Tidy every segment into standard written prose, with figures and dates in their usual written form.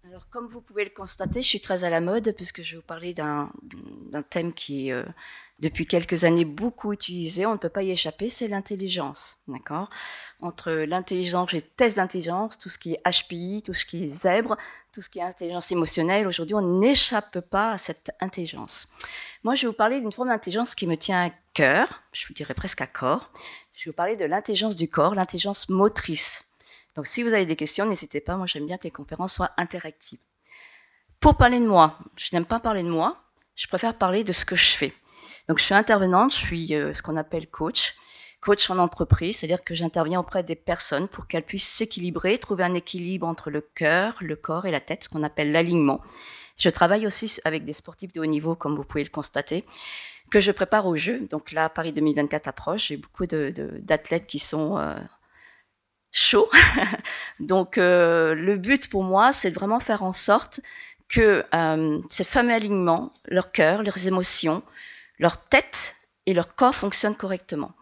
Alors, comme vous pouvez le constater, je suis très à la mode puisque je vais vous parler d'un thème qui est depuis quelques années beaucoup utilisé. On ne peut pas y échapper, c'est l'intelligence. D'accord. Entre l'intelligence, j'ai tests d'intelligence, tout ce qui est HPI, tout ce qui est zèbre, tout ce qui est intelligence émotionnelle. Aujourd'hui, on n'échappe pas à cette intelligence. Moi, je vais vous parler d'une forme d'intelligence qui me tient à cœur, je vous dirais presque à corps. Je vais vous parler de l'intelligence du corps, l'intelligence motrice. Donc, si vous avez des questions, n'hésitez pas. Moi, j'aime bien que les conférences soient interactives. Pour parler de moi, je n'aime pas parler de moi. Je préfère parler de ce que je fais. Donc, je suis intervenante. Je suis ce qu'on appelle coach. Coach en entreprise, c'est-à-dire que j'interviens auprès des personnes pour qu'elles puissent s'équilibrer, trouver un équilibre entre le cœur, le corps et la tête, ce qu'on appelle l'alignement. Je travaille aussi avec des sportifs de haut niveau, comme vous pouvez le constater, que je prépare aux Jeux. Donc là, Paris 2024 approche. J'ai beaucoup d'athlètes qui sont chaud. Donc, le but pour moi, c'est de vraiment faire en sorte que ces fameux alignements, leur cœur, leurs émotions, leur tête et leur corps fonctionnent correctement.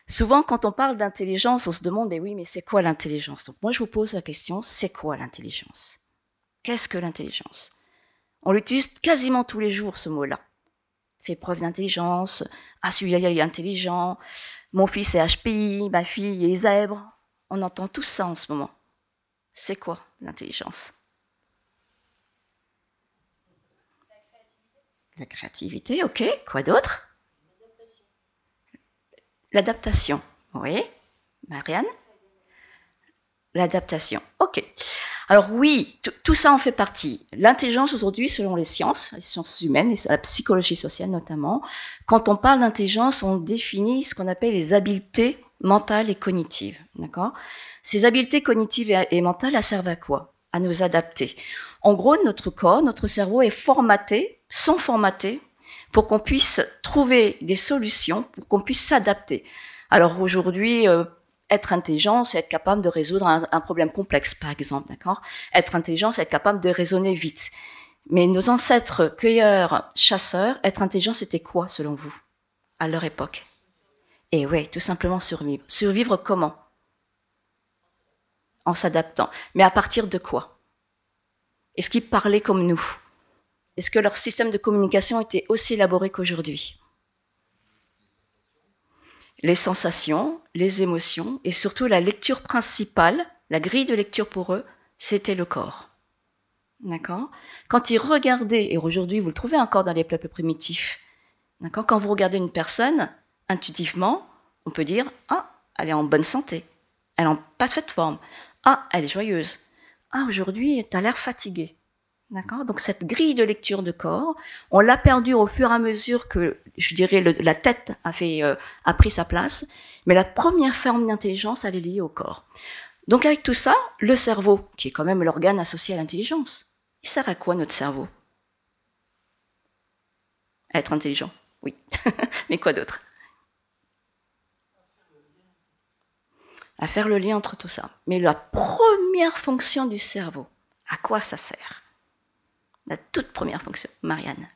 Souvent, quand on parle d'intelligence, on se demande, mais oui, mais c'est quoi l'intelligence? Donc, moi, je vous pose la question, c'est quoi l'intelligence? Qu'est-ce que l'intelligence? On l'utilise quasiment tous les jours, ce mot-là. Fait preuve d'intelligence, ah, celui-là, il est intelligent, mon fils est HPI, ma fille est zèbre. On entend tout ça en ce moment. C'est quoi l'intelligence? La créativité, ok. Quoi d'autre? L'adaptation. Oui. Marianne? L'adaptation. Ok. Alors oui, tout ça en fait partie. L'intelligence aujourd'hui, selon les sciences humaines, et la psychologie sociale notamment, quand on parle d'intelligence, on définit ce qu'on appelle les habiletés mentales et cognitives. D'accord? Ces habiletés cognitives et mentales, elles servent à quoi? À nous adapter. En gros, notre corps, notre cerveau sont formatés pour qu'on puisse trouver des solutions, pour qu'on puisse s'adapter. Alors aujourd'hui, être intelligent, c'est être capable de résoudre un problème complexe, par exemple, d'accord? Être intelligent, c'est être capable de raisonner vite. Mais nos ancêtres cueilleurs, chasseurs, être intelligent, c'était quoi, selon vous, à leur époque? Et oui, tout simplement survivre. Survivre comment? En s'adaptant. Mais à partir de quoi? Est-ce qu'ils parlaient comme nous? Est-ce que leur système de communication était aussi élaboré qu'aujourd'hui? Les sensations, les émotions et surtout la lecture principale, la grille de lecture pour eux, c'était le corps. D'accord? Quand ils regardaient, et aujourd'hui vous le trouvez encore dans les peuples primitifs, d'accord? Quand vous regardez une personne, intuitivement, on peut dire « Ah, elle est en bonne santé, elle est en parfaite forme. Ah, elle est joyeuse. Ah, aujourd'hui, tu as l'air fatigué. » D'accord? Donc cette grille de lecture de corps, on l'a perdue au fur et à mesure que, je dirais, la tête a pris sa place, mais la première forme d'intelligence, elle est liée au corps. Donc avec tout ça, le cerveau, qui est quand même l'organe associé à l'intelligence, il sert à quoi notre cerveau? À être intelligent, oui. Mais quoi d'autre? À faire le lien entre tout ça. Mais la première fonction du cerveau, à quoi ça sert? La toute première fonction, Marianne.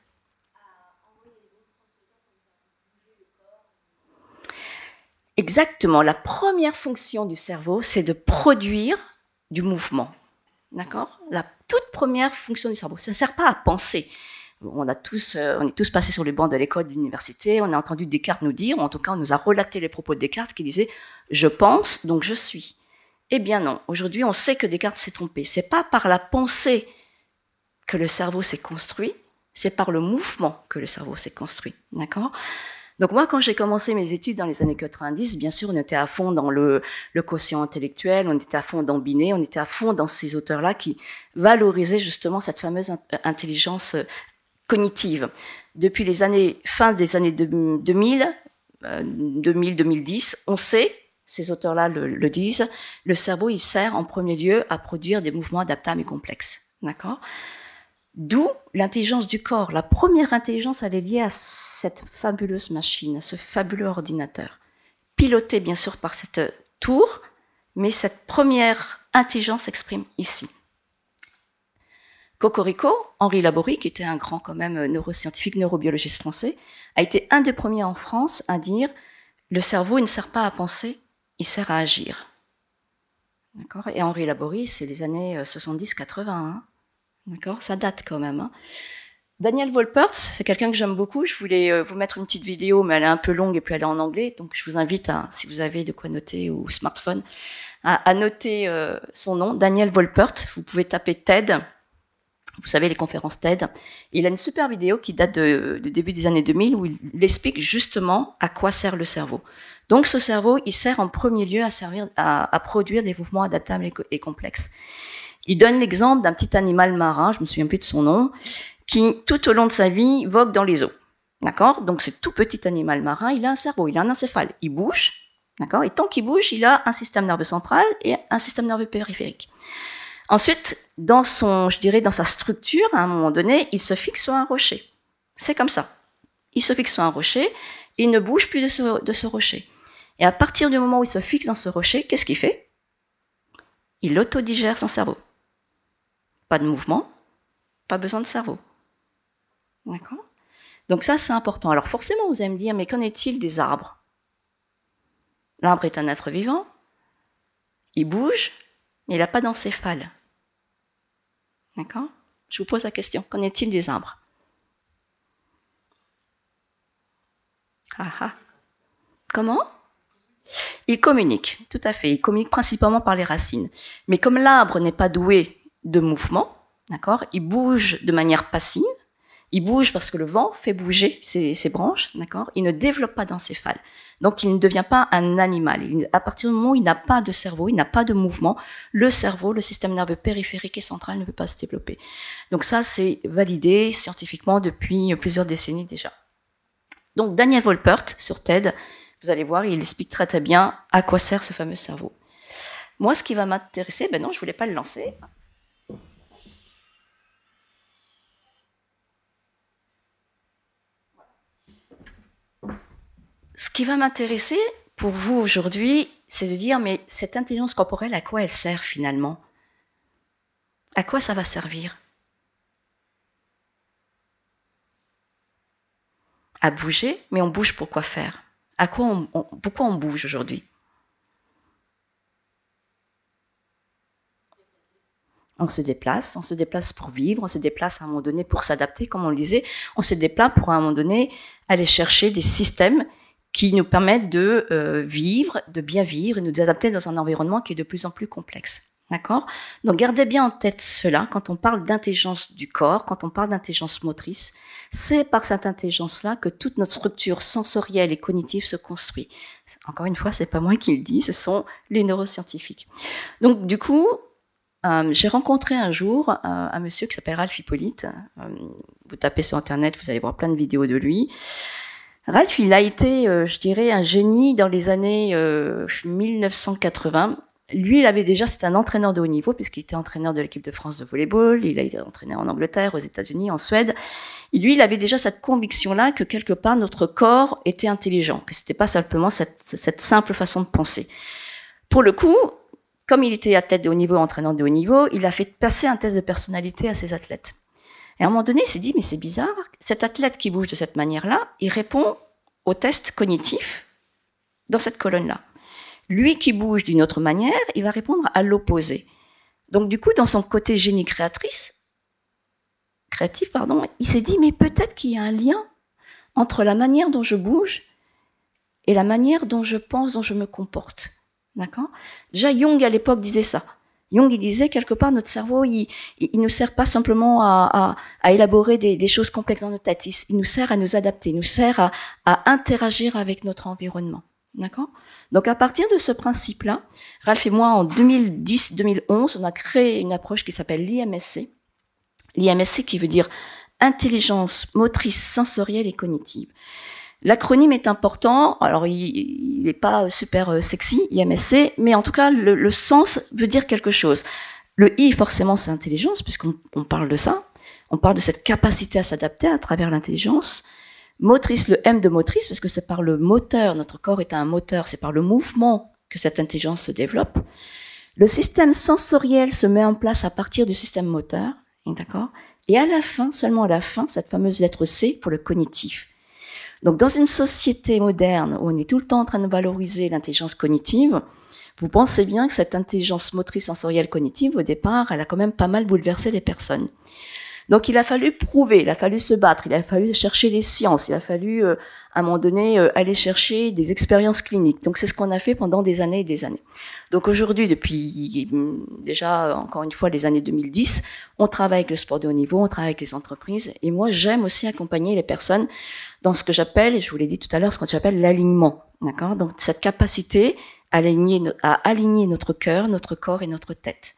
Exactement, la première fonction du cerveau, c'est de produire du mouvement. D'accord? La toute première fonction du cerveau. Ça ne sert pas à penser. On est tous passés sur les bancs de l'école, de l'université, on a entendu Descartes nous dire, ou en tout cas on nous a relaté les propos de Descartes qui disaient « je pense, donc je suis ». Eh bien non, aujourd'hui on sait que Descartes s'est trompé. C'est pas par la pensée que le cerveau s'est construit, c'est par le mouvement que le cerveau s'est construit. D'accord? Donc moi, quand j'ai commencé mes études dans les années 90, bien sûr, on était à fond dans le quotient intellectuel, on était à fond dans Binet, on était à fond dans ces auteurs-là qui valorisaient justement cette fameuse intelligence cognitive. Depuis les fin des années 2000, 2010, on sait, ces auteurs-là le disent, le cerveau, il sert en premier lieu à produire des mouvements adaptables et complexes. D'accord? D'où l'intelligence du corps. La première intelligence, elle est liée à cette fabuleuse machine, à ce fabuleux ordinateur. Piloté, bien sûr, par cette tour, mais cette première intelligence s'exprime ici. Cocorico, Henri Laborie, qui était un grand quand même neuroscientifique, neurobiologiste français, a été un des premiers en France à dire « le cerveau, il ne sert pas à penser, il sert à agir ». Et Henri Laborie, c'est les années 70-80. Hein. D'accord? Ça date quand même. Hein. Daniel Wolpert, c'est quelqu'un que j'aime beaucoup. Je voulais vous mettre une petite vidéo, mais elle est un peu longue et puis elle est en anglais. Donc je vous invite, si vous avez de quoi noter ou smartphone, à noter son nom, Daniel Wolpert. Vous pouvez taper TED. Vous savez, les conférences TED. Il a une super vidéo qui date du début des années 2000 où il explique justement à quoi sert le cerveau. Donc ce cerveau, il sert en premier lieu à produire des mouvements adaptables et complexes. Il donne l'exemple d'un petit animal marin, je me souviens plus de son nom, qui tout au long de sa vie vogue dans les eaux. D'accord? Donc ce tout petit animal marin, il a un cerveau, il a un encéphale, il bouge, d'accord? Et tant qu'il bouge, il a un système nerveux central et un système nerveux périphérique. Ensuite, dans sa structure, à un moment donné, il se fixe sur un rocher. C'est comme ça. Il se fixe sur un rocher, il ne bouge plus de ce rocher. Et à partir du moment où il se fixe dans ce rocher, qu'est-ce qu'il fait? Il autodigère son cerveau. Pas de mouvement, pas besoin de cerveau. D'accord? Donc ça, c'est important. Alors forcément, vous allez me dire, mais qu'en est-il des arbres? L'arbre est un être vivant, il bouge, mais il n'a pas d'encéphale. D'accord? Je vous pose la question, qu'en est-il des arbres? Ah ah. Comment? Ils communiquent, tout à fait. Ils communiquent principalement par les racines. Mais comme l'arbre n'est pas doué de mouvement, d'accord, il bouge de manière passive. Il bouge parce que le vent fait bouger ses branches, d'accord. Il ne développe pas d'encéphale. Donc, il ne devient pas un animal. À partir du moment où il n'a pas de cerveau, il n'a pas de mouvement, le cerveau, le système nerveux périphérique et central ne peut pas se développer. Donc ça, c'est validé scientifiquement depuis plusieurs décennies déjà. Donc, Daniel Wolpert, sur TED, vous allez voir, il explique très très bien à quoi sert ce fameux cerveau. Moi, ce qui va m'intéresser, ben non, je voulais pas le lancer. Ce qui va m'intéresser pour vous aujourd'hui, c'est de dire, mais cette intelligence corporelle, à quoi elle sert finalement? À quoi ça va servir? À bouger, mais on bouge pour quoi faire? Pourquoi on bouge aujourd'hui? On se déplace pour vivre, on se déplace à un moment donné pour s'adapter, comme on le disait, on se déplace pour à un moment donné aller chercher des systèmes qui nous permettent de vivre, de bien vivre et nous adapter dans un environnement qui est de plus en plus complexe. D'accord? Donc gardez bien en tête cela quand on parle d'intelligence du corps, quand on parle d'intelligence motrice, c'est par cette intelligence-là que toute notre structure sensorielle et cognitive se construit. Encore une fois, c'est pas moi qui le dis, ce sont les neuroscientifiques. Donc du coup, j'ai rencontré un jour un monsieur qui s'appelle Ralph Hippolyte. Vous tapez sur Internet, vous allez voir plein de vidéos de lui. Ralph, il a été, je dirais, un génie dans les années 1980. Lui, c'était un entraîneur de haut niveau, puisqu'il était entraîneur de l'équipe de France de volleyball. Il a été entraîneur en Angleterre, aux États-Unis, en Suède. Et lui, il avait déjà cette conviction-là que quelque part, notre corps était intelligent, que c'était pas simplement cette simple façon de penser. Pour le coup, comme il était athlète de haut niveau, entraîneur de haut niveau, il a fait passer un test de personnalité à ses athlètes. Et à un moment donné, il s'est dit, mais c'est bizarre, cet athlète qui bouge de cette manière-là, il répond au test cognitif dans cette colonne-là. Lui qui bouge d'une autre manière, il va répondre à l'opposé. Donc du coup, dans son côté génie créatif, il s'est dit, mais peut-être qu'il y a un lien entre la manière dont je bouge et la manière dont je pense, dont je me comporte. D'accord? Déjà, Jung, à l'époque, disait ça. Jung, il disait, quelque part, notre cerveau, il nous sert pas simplement à élaborer des choses complexes dans notre tête. Il nous sert à nous adapter, il nous sert à interagir avec notre environnement. D'accord? Donc, à partir de ce principe-là, Ralph et moi, en 2010-2011, on a créé une approche qui s'appelle l'IMSC. L'IMSC qui veut dire intelligence motrice sensorielle et cognitive. L'acronyme est important, alors il n'est pas super sexy, IMSC, mais en tout cas, le sens veut dire quelque chose. Le I, forcément, c'est intelligence, puisqu'on parle de ça. On parle de cette capacité à s'adapter à travers l'intelligence. Motrice, le M de motrice, parce que c'est par le moteur, notre corps est un moteur, c'est par le mouvement que cette intelligence se développe. Le système sensoriel se met en place à partir du système moteur, d'accord? Et à la fin, seulement à la fin, cette fameuse lettre C pour le cognitif. Donc, dans une société moderne où on est tout le temps en train de valoriser l'intelligence cognitive, Vous pensez bien que cette intelligence motrice sensorielle cognitive, au départ, elle a quand même pas mal bouleversé les personnes. Donc il a fallu prouver, il a fallu se battre, il a fallu chercher des sciences, il a fallu à un moment donné aller chercher des expériences cliniques. Donc c'est ce qu'on a fait pendant des années et des années. Donc aujourd'hui, depuis déjà encore une fois les années 2010, on travaille avec le sport de haut niveau, on travaille avec les entreprises, et moi j'aime aussi accompagner les personnes dans ce que j'appelle, et je vous l'ai dit tout à l'heure, ce qu'on appelle l'alignement. D'accord ? Donc cette capacité à aligner notre cœur, notre corps et notre tête.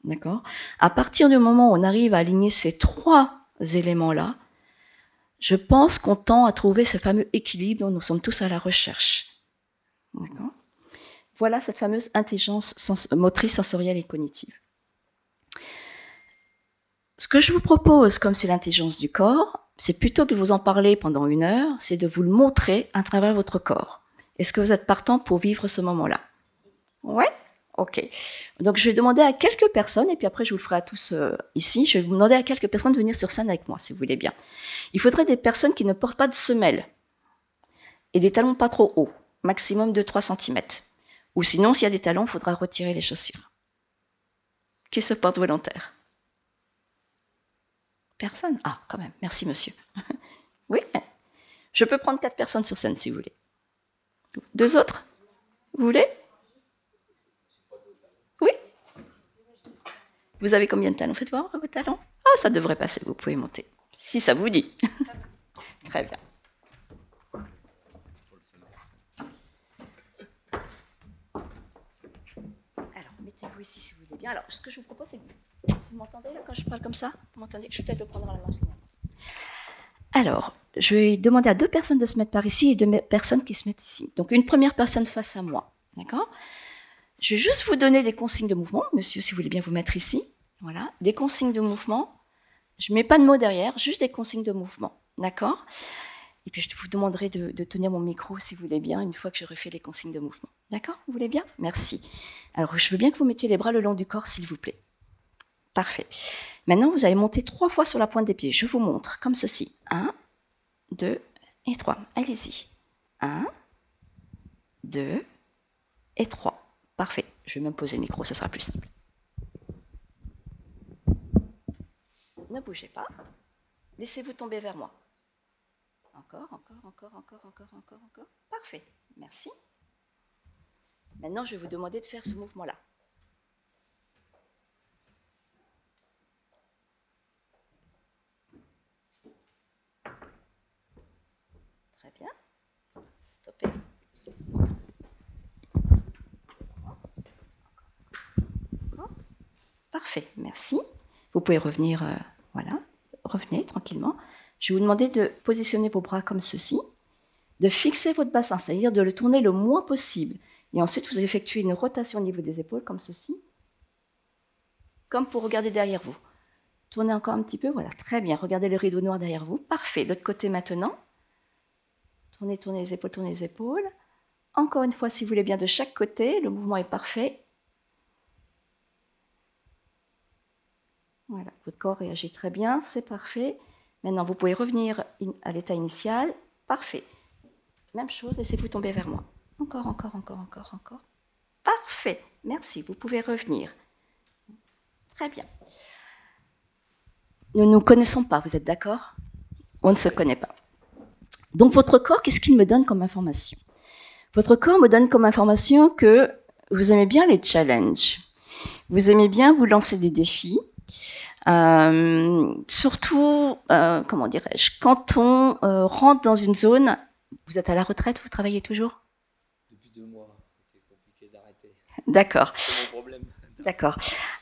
D'accord ? À partir du moment où on arrive à aligner ces trois éléments-là, je pense qu'on tend à trouver ce fameux équilibre dont nous sommes tous à la recherche. D'accord ? Voilà cette fameuse intelligence motrice, sensorielle et cognitive. Ce que je vous propose, comme c'est l'intelligence du corps, c'est plutôt que de vous en parler pendant 1 heure, c'est de vous le montrer à travers votre corps. Est-ce que vous êtes partant pour vivre ce moment-là ? Ouais ? Ok. Donc, je vais demander à quelques personnes, et puis après, je vous le ferai à tous ici, je vais vous demander à quelques personnes de venir sur scène avec moi, si vous voulez bien. Il faudrait des personnes qui ne portent pas de semelles et des talons pas trop hauts, maximum de 3 cm. Ou sinon, s'il y a des talons, il faudra retirer les chaussures. Qui se porte volontaire ? Personne ? Ah, quand même. Merci, monsieur. Oui ? Je peux prendre 4 personnes sur scène, si vous voulez. 2 autres ? Vous voulez ? Oui ? Vous avez combien de talons ? Faites voir vos talons. Ah, ça devrait passer, vous pouvez monter. Si ça vous dit. Très bien. Alors, mettez-vous ici si vous voulez bien. Alors, ce que je vous propose, c'est que vous m'entendez là quand je parle comme ça ? Vous m'entendez ? Je vais peut-être le prendre dans la main. Alors, je vais demander à 2 personnes de se mettre par ici et 2 personnes qui se mettent ici. Donc, une première personne face à moi. D'accord ? Je vais juste vous donner des consignes de mouvement. Monsieur, si vous voulez bien vous mettre ici. Voilà, des consignes de mouvement. Je ne mets pas de mots derrière, juste des consignes de mouvement. D'accord ? Et puis, je vous demanderai de tenir mon micro, si vous voulez bien, une fois que j'aurai fait les consignes de mouvement. D'accord ? Vous voulez bien ? Merci. Alors, je veux bien que vous mettiez les bras le long du corps, s'il vous plaît. Parfait. Maintenant, vous allez monter 3 fois sur la pointe des pieds. Je vous montre, comme ceci. 1, 2 et 3. Allez-y. 1, 2 et 3. Parfait. Je vais même poser le micro, ça sera plus simple. Ne bougez pas. Laissez-vous tomber vers moi. Encore. Parfait. Merci. Maintenant, je vais vous demander de faire ce mouvement-là. Très bien. Stoppez. Parfait, merci. Vous pouvez revenir, voilà, revenez tranquillement. Je vais vous demander de positionner vos bras comme ceci, de fixer votre bassin, c'est-à-dire de le tourner le moins possible. Et ensuite, vous effectuez une rotation au niveau des épaules comme ceci, comme pour regarder derrière vous. Tournez encore un petit peu, voilà, très bien. Regardez le rideau noir derrière vous. Parfait, de l'autre côté maintenant. Tournez les épaules. Encore une fois, si vous voulez bien, de chaque côté, le mouvement est parfait. Voilà, votre corps réagit très bien, c'est parfait. Maintenant, vous pouvez revenir à l'état initial. Parfait. Même chose, laissez-vous tomber vers moi. Encore. Parfait, merci, vous pouvez revenir. Très bien. Nous ne nous connaissons pas, vous êtes d'accord ? On ne se connaît pas. Donc, votre corps, qu'est-ce qu'il me donne comme information ? Votre corps me donne comme information que vous aimez bien les challenges. Vous aimez bien vous lancer des défis. Surtout, comment dirais-je, quand on rentre dans une zone, vous êtes à la retraite, vous travaillez toujours ? Depuis 2 mois, c'était compliqué d'arrêter. D'accord. C'est mon problème. D'accord.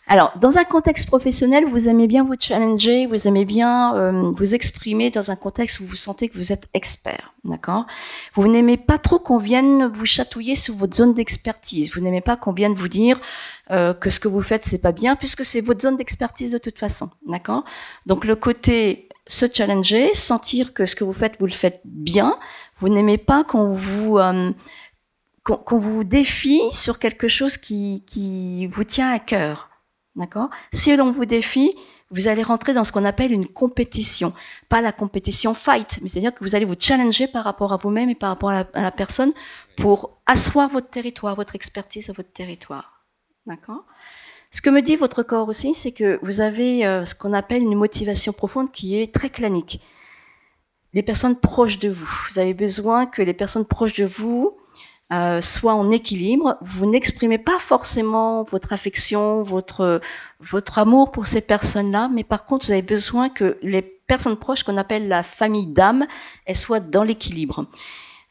Alors, dans un contexte professionnel, vous aimez bien vous challenger, vous aimez bien vous exprimer dans un contexte où vous sentez que vous êtes expert, d'accord ? Vous n'aimez pas trop qu'on vienne vous chatouiller sur votre zone d'expertise. Vous n'aimez pas qu'on vienne vous dire que ce que vous faites, c'est pas bien, puisque c'est votre zone d'expertise de toute façon, d'accord ? Donc, le côté se challenger, sentir que ce que vous faites bien. Vous n'aimez pas qu'on vous défie sur quelque chose qui vous tient à cœur. D'accord? Si l'on vous défie, vous allez rentrer dans ce qu'on appelle une compétition. Pas la compétition fight, mais c'est-à-dire que vous allez vous challenger par rapport à vous-même et par rapport à la personne pour asseoir votre territoire, votre expertise à votre territoire. D'accord? Ce que me dit votre corps aussi, c'est que vous avez ce qu'on appelle une motivation profonde qui est très clanique. Les personnes proches de vous. Vous avez besoin que les personnes proches de vous soient en équilibre. Vous n'exprimez pas forcément votre affection, votre amour pour ces personnes-là, mais par contre, vous avez besoin que les personnes proches, qu'on appelle la famille d'âme, elles soient dans l'équilibre.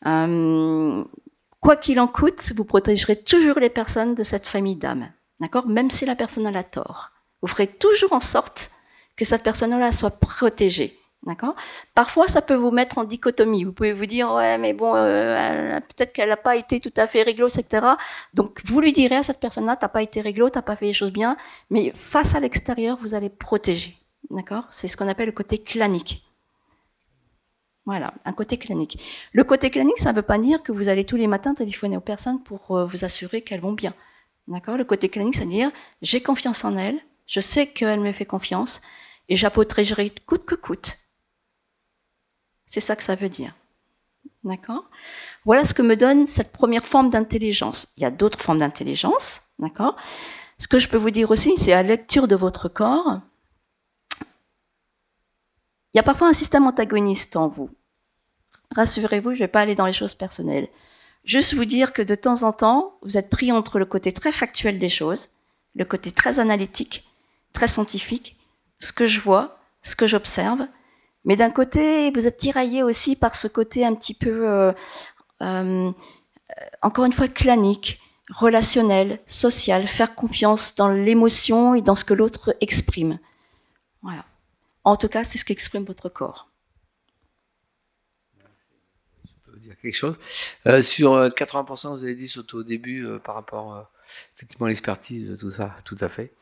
Quoi qu'il en coûte, vous protégerez toujours les personnes de cette famille d'âme. D'accord? Même si la personne a la tort. Vous ferez toujours en sorte que cette personne-là soit protégée. D'accord? Parfois, ça peut vous mettre en dichotomie. Vous pouvez vous dire, ouais, mais bon, peut-être qu'elle n'a pas été tout à fait réglo, etc. Donc, vous lui direz à cette personne-là, t'as pas été réglo, t'as pas fait les choses bien, mais face à l'extérieur, vous allez protéger. D'accord? C'est ce qu'on appelle le côté clanique. Voilà, un côté clanique. Le côté clanique, ça ne veut pas dire que vous allez tous les matins téléphoner aux personnes pour vous assurer qu'elles vont bien. D'accord? Le côté clanique, c'est-à-dire, j'ai confiance en elle, je sais qu'elle me fait confiance, et j'approtégerai coûte que coûte. C'est ça que ça veut dire. D'accord? Voilà ce que me donne cette première forme d'intelligence. Il y a d'autres formes d'intelligence. D'accord? Ce que je peux vous dire aussi, c'est à la lecture de votre corps. Il y a parfois un système antagoniste en vous. Rassurez-vous, je ne vais pas aller dans les choses personnelles. Juste vous dire que de temps en temps, vous êtes pris entre le côté très factuel des choses, le côté très analytique, très scientifique, ce que je vois, ce que j'observe, mais d'un côté, vous êtes tiraillé aussi par ce côté un petit peu, encore une fois, clanique, relationnel, social, faire confiance dans l'émotion et dans ce que l'autre exprime. Voilà. En tout cas, c'est ce qu'exprime votre corps. Je peux vous dire quelque chose. Sur 80%, vous avez dit surtout au début par rapport effectivement à l'expertise, tout ça, tout à fait.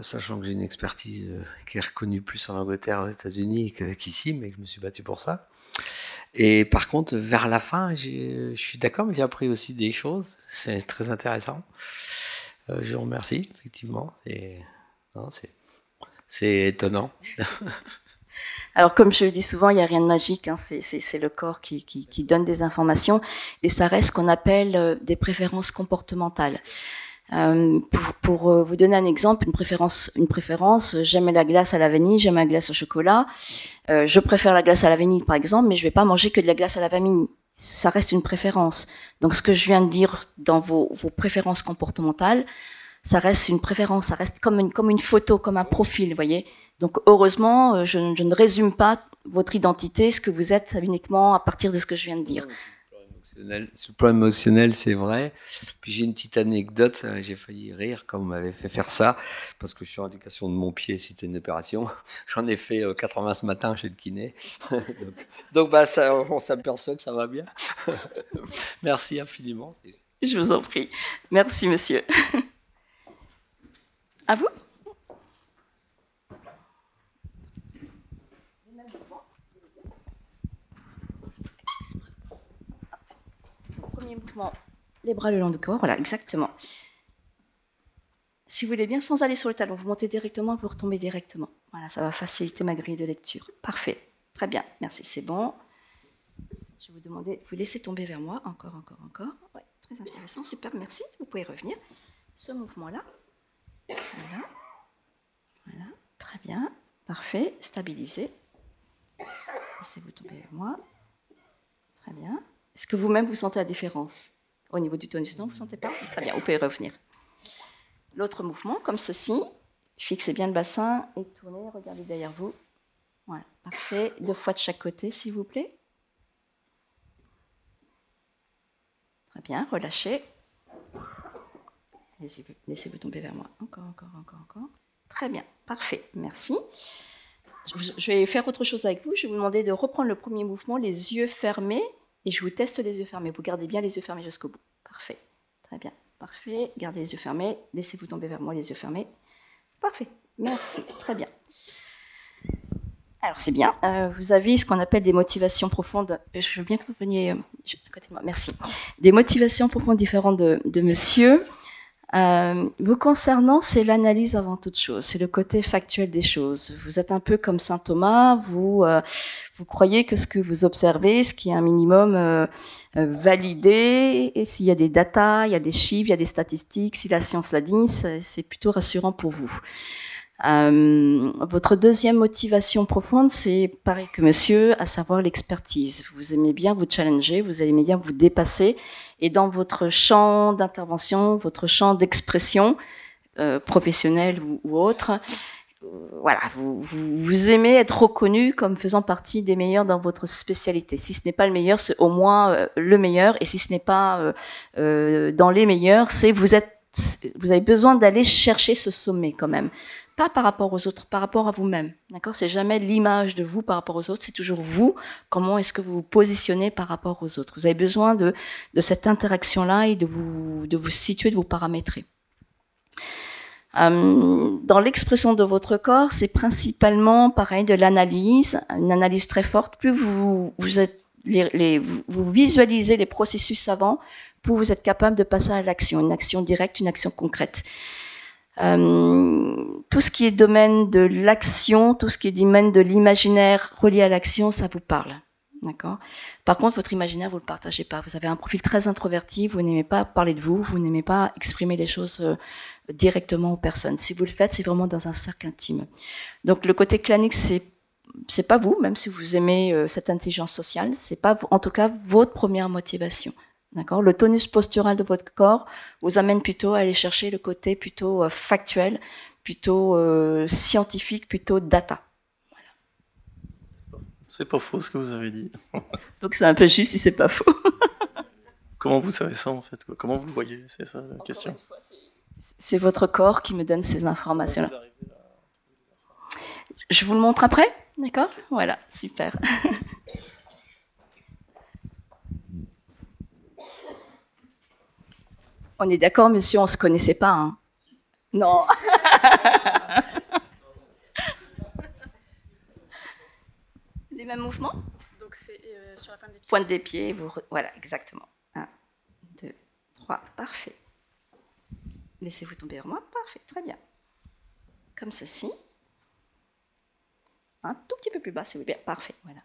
Sachant que j'ai une expertise qui est reconnue plus en Angleterre, aux États-Unis qu'ici, mais que je me suis battu pour ça. Et par contre, vers la fin, je suis d'accord, mais j'ai appris aussi des choses. C'est très intéressant. Je vous remercie, effectivement. C'est étonnant. Alors, comme je le dis souvent, il n'y a rien de magique. Hein, c'est le corps qui donne des informations. Et ça reste ce qu'on appelle des préférences comportementales. Pour vous donner un exemple, une préférence, j'aime la glace à la vanille, j'aime la glace au chocolat. Je préfère la glace à la vanille, par exemple, mais je ne vais pas manger que de la glace à la vanille. Ça reste une préférence. Donc, ce que je viens de dire dans vos préférences comportementales, ça reste une préférence, ça reste comme une photo, comme un profil, vous voyez. Donc, heureusement, je ne résume pas votre identité, ce que vous êtes, uniquement à partir de ce que je viens de dire. Sur le plan émotionnel, c'est vrai. Puis j'ai une petite anecdote, j'ai failli rire quand vous m'avez fait faire ça, parce que je suis en éducation de mon pied suite à une opération. J'en ai fait 80 ce matin chez le kiné. donc bah, on s'aperçoit que ça va bien. Merci infiniment. Je vous en prie. Merci, monsieur. À vous. Premier mouvement, les bras le long du corps, voilà, exactement. Si vous voulez bien, sans aller sur le talon, vous montez directement, vous retombez directement. Voilà, ça va faciliter ma grille de lecture. Parfait, très bien, merci, c'est bon. Je vais vous demander, vous laissez tomber vers moi, encore. Ouais, très intéressant, super, merci, vous pouvez revenir. Ce mouvement-là, voilà, très bien, parfait, stabilisez. Laissez-vous tomber vers moi, très bien. Est-ce que vous-même, vous sentez la différence au niveau du tonus? Non, vous ne sentez pas? Très bien, vous pouvez revenir. L'autre mouvement, comme ceci. Fixez bien le bassin et tournez, regardez derrière vous. Voilà, parfait. 2 fois de chaque côté, s'il vous plaît. Très bien, relâchez. Laissez-vous tomber vers moi. Encore. Très bien, parfait, merci. Je vais faire autre chose avec vous. Je vais vous demander de reprendre le premier mouvement, les yeux fermés. Et je vous teste les yeux fermés. Vous gardez bien les yeux fermés jusqu'au bout. Parfait. Très bien. Parfait. Gardez les yeux fermés. Laissez-vous tomber vers moi, les yeux fermés. Parfait. Merci. Très bien. Alors, c'est bien. Vous avez ce qu'on appelle des motivations profondes. Je veux bien que vous veniez à côté de moi. Merci. Des motivations profondes différentes de monsieur. Vous concernant, c'est l'analyse avant toute chose, c'est le côté factuel des choses. Vous êtes un peu comme saint Thomas, vous croyez que ce que vous observez, ce qui est un minimum validé, et s'il y a des datas, il y a des chiffres, il y a des statistiques, si la science l'a dit, c'est plutôt rassurant pour vous. Votre deuxième motivation profonde, c'est pareil que monsieur, à savoir l'expertise. Vous aimez bien vous challenger, vous aimez bien vous dépasser, et dans votre champ d'intervention, votre champ d'expression, professionnel ou autre, voilà, vous aimez être reconnu comme faisant partie des meilleurs dans votre spécialité. Si ce n'est pas le meilleur, c'est au moins le meilleur, et si ce n'est pas dans les meilleurs, c'est vous avez besoin d'aller chercher ce sommet quand même. Pas par rapport aux autres, par rapport à vous-même. D'accord? C'est jamais l'image de vous par rapport aux autres, c'est toujours vous. Comment est-ce que vous vous positionnez par rapport aux autres? Vous avez besoin de cette interaction-là et de vous situer, de vous paramétrer. Dans l'expression de votre corps, c'est principalement pareil de l'analyse, une analyse très forte. Plus vous visualisez les processus avant, plus vous êtes capable de passer à l'action, une action directe, une action concrète. Tout ce qui est domaine de l'action, tout ce qui est domaine de l'imaginaire relié à l'action, ça vous parle. D'accord? Par contre, votre imaginaire, vous le partagez pas. Vous avez un profil très introverti, vous n'aimez pas parler de vous, vous n'aimez pas exprimer les choses directement aux personnes. Si vous le faites, c'est vraiment dans un cercle intime. Donc, le côté clanique, c'est pas vous, même si vous aimez cette intelligence sociale, c'est pas, en tout cas, votre première motivation. D'accord? Le tonus postural de votre corps vous amène plutôt à aller chercher le côté plutôt factuel, plutôt scientifique, plutôt data. Voilà. C'est pas faux ce que vous avez dit. Donc c'est un peu juste si c'est pas faux. Comment vous savez ça en fait? Comment vous le voyez? C'est ça la question. C'est votre corps qui me donne ces informations-là. Je vous le montre après, d'accord? Voilà, super. On est d'accord, monsieur, on se connaissait pas, hein? Non. Les mêmes mouvements? Donc c'est sur la pointe des pieds. Pointe des pieds, voilà, exactement. 1, 2, 3, parfait. Laissez-vous tomber vers moi, parfait, très bien. Comme ceci. Un tout petit peu plus bas, si vous voulez bien, parfait, voilà.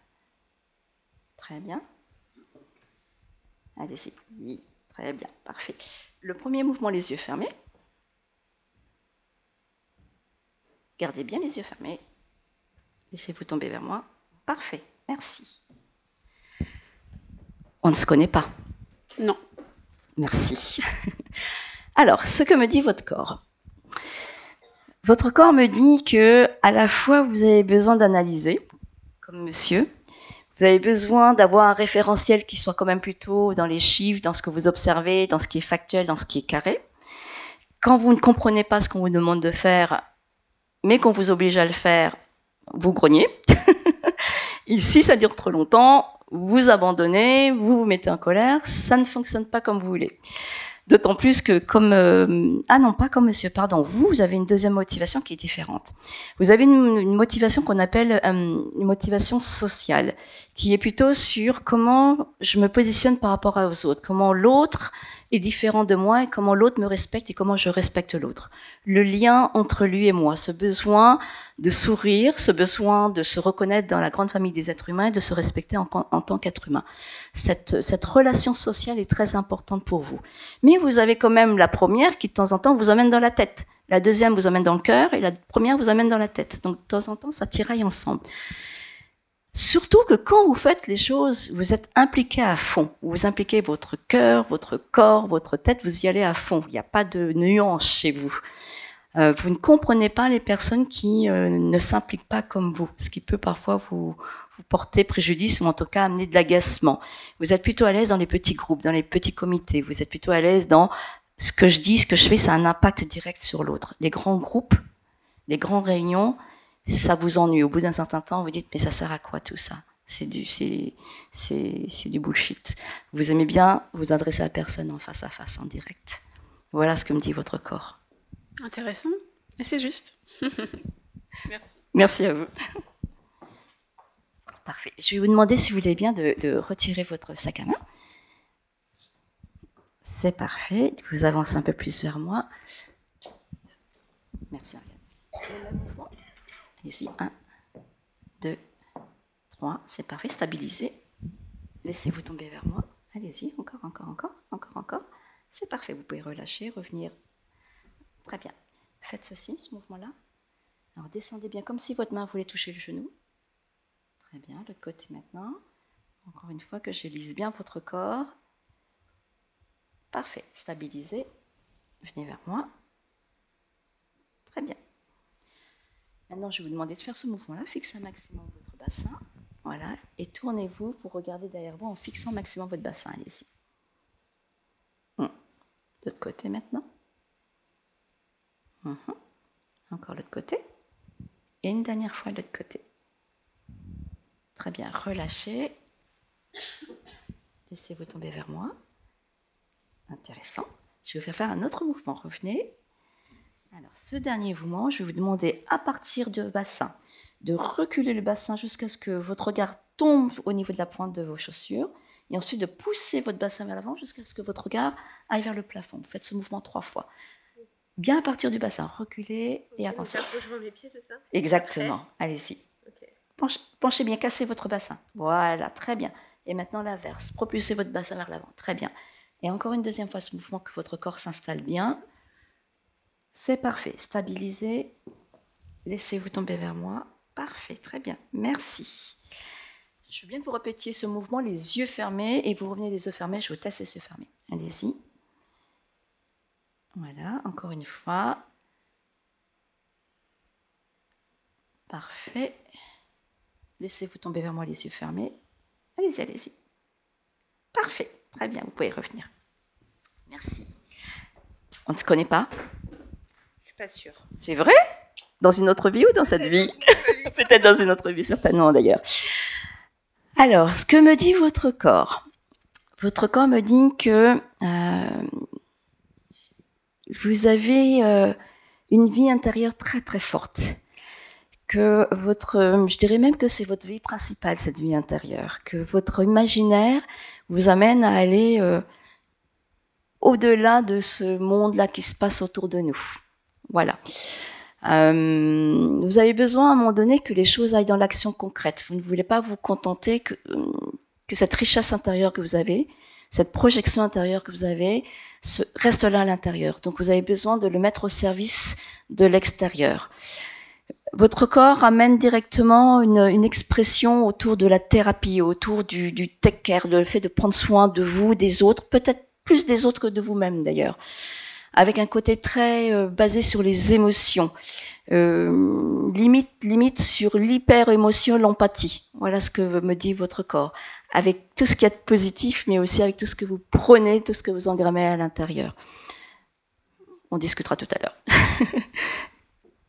Très bien. Allez-y, oui, très bien, parfait. Le premier mouvement, les yeux fermés. Gardez bien les yeux fermés. Laissez-vous tomber vers moi. Parfait, merci. On ne se connaît pas. Non. Merci. Alors, ce que me dit votre corps. Votre corps me dit que, à la fois, vous avez besoin d'analyser, comme monsieur. Vous avez besoin d'avoir un référentiel qui soit quand même plutôt dans les chiffres, dans ce que vous observez, dans ce qui est factuel, dans ce qui est carré. Quand vous ne comprenez pas ce qu'on vous demande de faire, mais qu'on vous oblige à le faire, vous grognez. Ici, ça dure trop longtemps, vous abandonnez, vous vous mettez en colère, ça ne fonctionne pas comme vous voulez. D'autant plus que comme... ah non, pas comme monsieur, pardon. Vous avez une deuxième motivation qui est différente. Vous avez une motivation qu'on appelle une motivation sociale, qui est plutôt sur comment je me positionne par rapport aux autres, comment l'autre est différent de moi et comment l'autre me respecte et comment je respecte l'autre. Le lien entre lui et moi, ce besoin de sourire, ce besoin de se reconnaître dans la grande famille des êtres humains et de se respecter en tant qu'être humain. Cette relation sociale est très importante pour vous. Mais vous avez quand même la première qui, de temps en temps, vous emmène dans la tête. La deuxième vous emmène dans le cœur et la première vous emmène dans la tête. Donc, de temps en temps, ça tiraille ensemble. Surtout que quand vous faites les choses, vous êtes impliqué à fond. Vous impliquez votre cœur, votre corps, votre tête, vous y allez à fond. Il n'y a pas de nuance chez vous. Vous ne comprenez pas les personnes qui ne s'impliquent pas comme vous, ce qui peut parfois vous porter préjudice ou en tout cas amener de l'agacement. Vous êtes plutôt à l'aise dans les petits groupes, dans les petits comités. Vous êtes plutôt à l'aise dans ce que je dis, ce que je fais, ça a un impact direct sur l'autre. Les grands groupes, les grandes réunions, ça vous ennuie. Au bout d'un certain temps, vous dites, mais ça sert à quoi tout ça? C'est du bullshit. Vous aimez bien vous adresser à la personne en face à face, en direct. Voilà ce que me dit votre corps. Intéressant. Et c'est juste. Merci. Merci à vous. Parfait. Je vais vous demander, si vous voulez bien, de retirer votre sac à main. C'est parfait. Vous avancez un peu plus vers moi. Merci, Ariane. Le même mouvement. Allez-y. 1, 2, 3. C'est parfait. Stabilisez. Laissez-vous tomber vers moi. Allez-y. Encore, encore, encore, encore, encore. C'est parfait. Vous pouvez relâcher, revenir. Très bien. Faites ceci, ce mouvement-là. Alors, descendez bien comme si votre main voulait toucher le genou. Très bien. L'autre côté maintenant. Encore une fois, que je lise bien votre corps. Parfait. Stabilisez. Venez vers moi. Très bien. Maintenant, je vais vous demander de faire ce mouvement-là. Fixez un maximum votre bassin. Voilà. Et tournez-vous pour regarder derrière vous en fixant un maximum votre bassin. Allez-y. De l'autre côté maintenant. Encore l'autre côté. Et une dernière fois de l'autre côté. Très bien. Relâchez. Laissez-vous tomber vers moi. Intéressant. Je vais vous faire un autre mouvement. Revenez. Alors, ce dernier mouvement, je vais vous demander à partir du bassin de reculer le bassin jusqu'à ce que votre regard tombe au niveau de la pointe de vos chaussures et ensuite de pousser votre bassin vers l'avant jusqu'à ce que votre regard aille vers le plafond. Vous faites ce mouvement 3 fois. Bien à partir du bassin, reculez et avancez. Rapprochement mes pieds, c'est ça? Exactement. Allez-y. Okay. Penchez bien, cassez votre bassin. Voilà, très bien. Et maintenant l'inverse. Propulsez votre bassin vers l'avant. Très bien. Et encore une deuxième fois ce mouvement, que votre corps s'installe bien. C'est parfait. Stabilisez. Laissez-vous tomber vers moi. Parfait, très bien. Merci. Je veux bien que vous répétiez ce mouvement, les yeux fermés, et vous revenez les yeux fermés. Je vous teste les yeux fermés. Allez-y. Voilà, encore une fois. Parfait. Laissez-vous tomber vers moi, les yeux fermés. Allez-y, allez-y. Parfait, très bien, vous pouvez revenir. Merci. On ne se connaît pas? Je suis pas sûre. C'est vrai? Dans une autre vie ou dans cette vie? Peut-être dans une autre vie, certainement d'ailleurs. Alors, ce que me dit votre corps? Votre corps me dit que vous avez une vie intérieure très très forte. Que je dirais même que c'est votre vie principale, cette vie intérieure. Que votre imaginaire vous amène à aller au-delà de ce monde-là qui se passe autour de nous. Voilà. Vous avez besoin à un moment donné que les choses aillent dans l'action concrète. Vous ne voulez pas vous contenter que cette richesse intérieure que vous avez, cette projection intérieure que vous avez, reste là à l'intérieur. Donc vous avez besoin de le mettre au service de l'extérieur. Votre corps amène directement une expression autour de la thérapie, autour du take care, le fait de prendre soin de vous, des autres, peut-être plus des autres que de vous-même d'ailleurs, avec un côté très basé sur les émotions, limite sur l'hyper-émotion, l'empathie. Voilà ce que me dit votre corps, avec tout ce qu'il y a de positif, mais aussi avec tout ce que vous prenez, tout ce que vous engrammez à l'intérieur. On discutera tout à l'heure.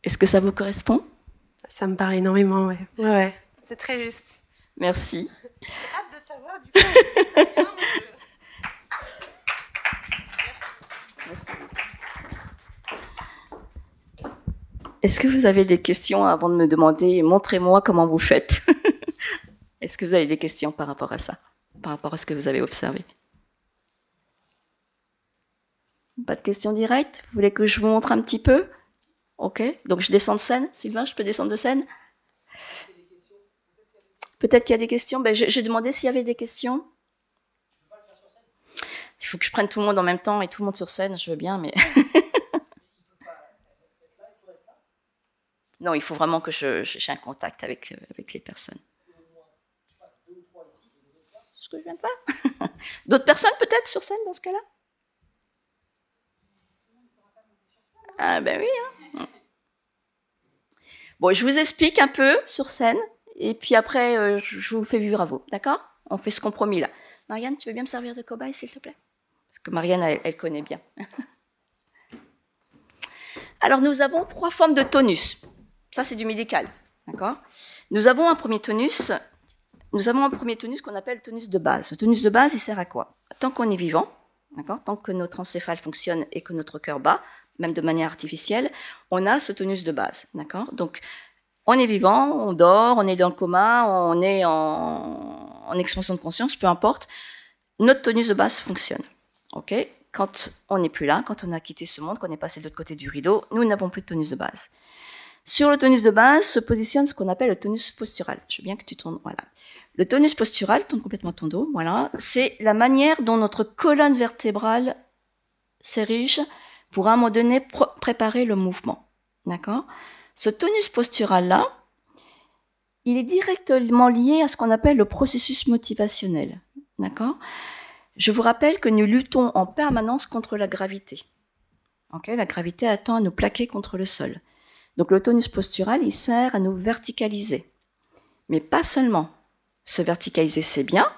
Est-ce que ça vous correspond? Ça me parle énormément, ouais. Ouais. C'est très juste. Merci. J'ai hâte de savoir, du coup. Merci. Est-ce que vous avez des questions avant de me demander, montrez-moi comment vous faites? Est-ce que vous avez des questions par rapport à ça, par rapport à ce que vous avez observé? Pas de questions directes? Vous voulez que je vous montre un petit peu? Ok, donc je descends de scène. Sylvain, je peux descendre de scène? Peut-être qu'il y a des questions. Ben, j'ai demandé s'il y avait des questions. Il faut que je prenne tout le monde en même temps et tout le monde sur scène, je veux bien, mais... Non, il faut vraiment que j'ai un contact avec les personnes. C'est ce que je viens de faire. D'autres personnes peut-être sur scène dans ce cas-là? Ah ben oui. Hein. Bon, je vous explique un peu sur scène, et puis après, je vous fais vivre à vous, d'accord? On fait ce compromis-là. Marianne, tu veux bien me servir de cobaye, s'il te plaît? Parce que Marianne, elle connaît bien. Alors, nous avons 3 formes de tonus. Ça, c'est du médical, d'accord? Nous avons un premier tonus qu'on appelle le tonus de base. Ce tonus de base, il sert à quoi? Tant qu'on est vivant, d'accord? Tant que notre encéphale fonctionne et que notre cœur bat, même de manière artificielle, on a ce tonus de base, d'accord? Donc, on est vivant, on dort, on est dans le coma, on est en expansion de conscience, peu importe, notre tonus de base fonctionne, ok? quand on n'est plus là, quand on a quitté ce monde, qu'on est passé de l'autre côté du rideau, nous n'avons plus de tonus de base. Sur le tonus de base se positionne ce qu'on appelle le tonus postural. Je veux bien que tu tournes, voilà. Le tonus postural, tourne complètement ton dos, voilà. C'est la manière dont notre colonne vertébrale s'érige pour à un moment donné préparer le mouvement. D'accord? Ce tonus postural-là, il est directement lié à ce qu'on appelle le processus motivationnel. D'accord? Je vous rappelle que nous luttons en permanence contre la gravité. Okay? La gravité attend à nous plaquer contre le sol. Donc le tonus postural, il sert à nous verticaliser. Mais pas seulement. Se verticaliser, c'est bien.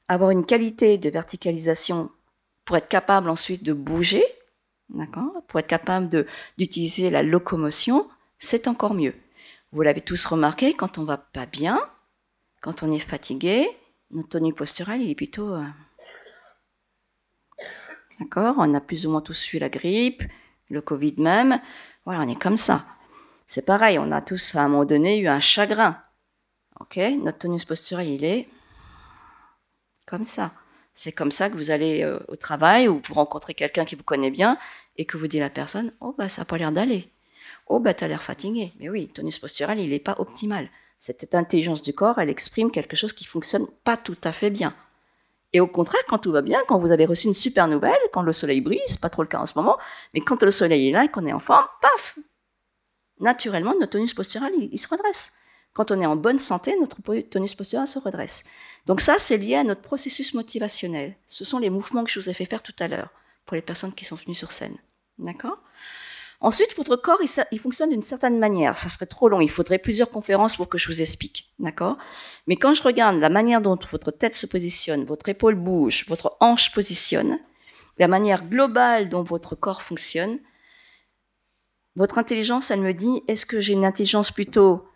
Avoir une qualité de verticalisation pour être capable ensuite de bouger, d'accord, pour être capable d'utiliser la locomotion, c'est encore mieux. Vous l'avez tous remarqué, quand on va pas bien, quand on est fatigué, notre tonus postural, il est plutôt... D'accord? On a plus ou moins tous eu la grippe, le Covid même. Voilà, on est comme ça. C'est pareil, on a tous à un moment donné eu un chagrin. Ok? Notre tonus postural, il est comme ça. C'est comme ça que vous allez au travail ou vous rencontrez quelqu'un qui vous connaît bien et que vous dites à la personne, oh bah ça n'a pas l'air d'aller. Oh bah t'as l'air fatigué. Mais oui, tonus postural, il n'est pas optimal. Cette intelligence du corps, elle exprime quelque chose qui fonctionne pas tout à fait bien. Et au contraire, quand tout va bien, quand vous avez reçu une super nouvelle, quand le soleil brise, pas trop le cas en ce moment, mais quand le soleil est là et qu'on est en forme, paf, naturellement, notre tonus postural, il se redresse. Quand on est en bonne santé, notre tonus postural se redresse. Donc ça, c'est lié à notre processus motivationnel. Ce sont les mouvements que je vous ai fait faire tout à l'heure, pour les personnes qui sont venues sur scène. D'accord ? Ensuite, votre corps, il fonctionne d'une certaine manière. Ça serait trop long. Il faudrait plusieurs conférences pour que je vous explique. D'accord? Mais quand je regarde la manière dont votre tête se positionne, votre épaule bouge, votre hanche positionne, la manière globale dont votre corps fonctionne, votre intelligence, elle me dit, est-ce que j'ai une intelligence plutôt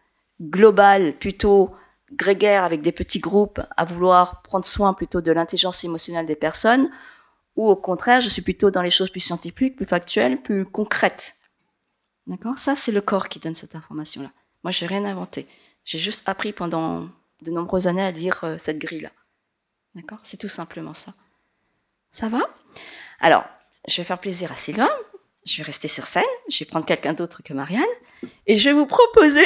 globale, plutôt grégaire avec des petits groupes à vouloir prendre soin plutôt de l'intelligence émotionnelle des personnes, ou au contraire, je suis plutôt dans les choses plus scientifiques, plus factuelles, plus concrètes. D'accord? Ça, c'est le corps qui donne cette information-là. Moi, j'ai rien inventé. J'ai juste appris pendant de nombreuses années à lire cette grille-là. D'accord? C'est tout simplement ça. Ça va? Alors, je vais faire plaisir à Sylvain. Je vais rester sur scène. Je vais prendre quelqu'un d'autre que Marianne. Et je vais vous proposer...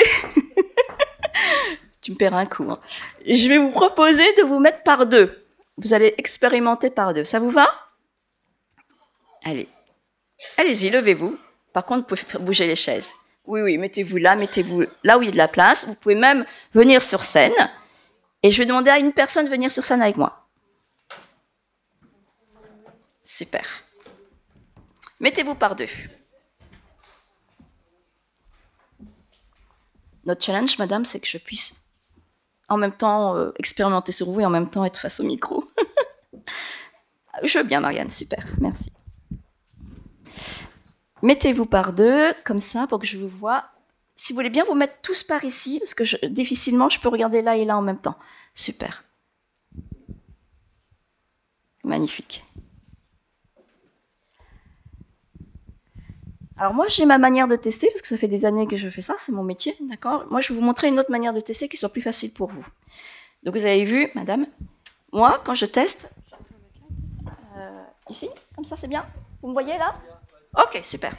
Tu me paieras un coup. Hein. Je vais vous proposer de vous mettre par deux. Vous allez expérimenter par deux. Ça vous va? Allez. Allez-y, levez-vous. Par contre, vous pouvez bouger les chaises. Oui, mettez-vous là où il y a de la place. Vous pouvez même venir sur scène. Et je vais demander à une personne de venir sur scène avec moi. Super. Mettez-vous par deux. Notre challenge, madame, c'est que je puisse en même temps expérimenter sur vous et en même temps être face au micro. Je veux bien, Marianne, super, merci. Mettez-vous par deux, comme ça, pour que je vous voie. Si vous voulez bien vous mettre tous par ici, parce que difficilement je peux regarder là et là en même temps. Super. Magnifique. Alors moi, j'ai ma manière de tester, parce que ça fait des années que je fais ça, c'est mon métier, d'accord? Moi, je vais vous montrer une autre manière de tester qui soit plus facile pour vous. Donc vous avez vu, madame, moi, quand je teste, ici, comme ça, c'est bien? Vous me voyez là? Ok, super.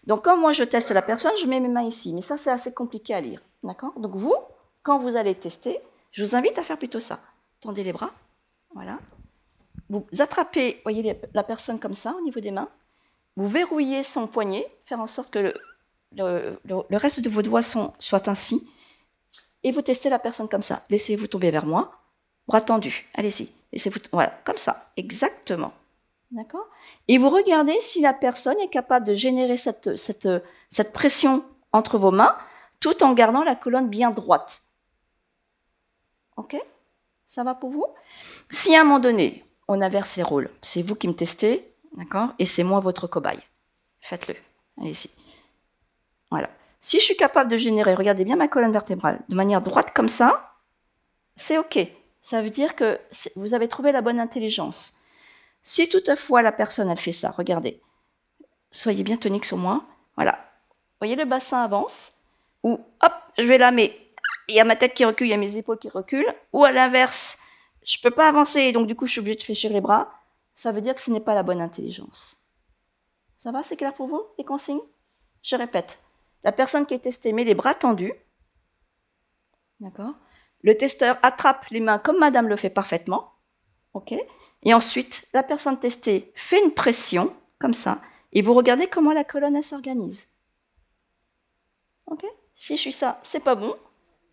Donc quand moi je teste la personne, je mets mes mains ici, mais ça, c'est assez compliqué à lire, d'accord? Donc vous, quand vous allez tester, je vous invite à faire plutôt ça. Tendez les bras, voilà. Vous attrapez, voyez la personne comme ça, au niveau des mains. Vous verrouillez son poignet, faire en sorte que le reste de vos doigts soit ainsi. Et vous testez la personne comme ça. Laissez-vous tomber vers moi. Bras tendus. Allez-y. Laissez-vous, voilà, comme ça. Exactement. D'accord? Et vous regardez si la personne est capable de générer cette pression entre vos mains, tout en gardant la colonne bien droite. Ok? Ça va pour vous? Si à un moment donné, on inverse les rôles, c'est vous qui me testez, d'accord? Et c'est moi votre cobaye. Faites-le. Allez-y. Voilà. Si je suis capable de générer, regardez bien ma colonne vertébrale, de manière droite comme ça, c'est OK. Ça veut dire que vous avez trouvé la bonne intelligence. Si toutefois la personne, elle fait ça, regardez. Soyez bien tonique sur moi. Voilà. Vous voyez, le bassin avance. Ou, hop, je vais là, mais il y a ma tête qui recule, il y a mes épaules qui reculent. Ou à l'inverse, je ne peux pas avancer, donc du coup, je suis obligée de fléchir les bras. ça veut dire que ce n'est pas la bonne intelligence. Ça va, c'est clair pour vous, les consignes? Je répète, la personne qui est testée met les bras tendus, d'accord? Le testeur attrape les mains comme madame le fait parfaitement, ok? Et ensuite, la personne testée fait une pression, comme ça, et vous regardez comment la colonne, elle s'organise. Ok? Si je fais ça, c'est pas bon.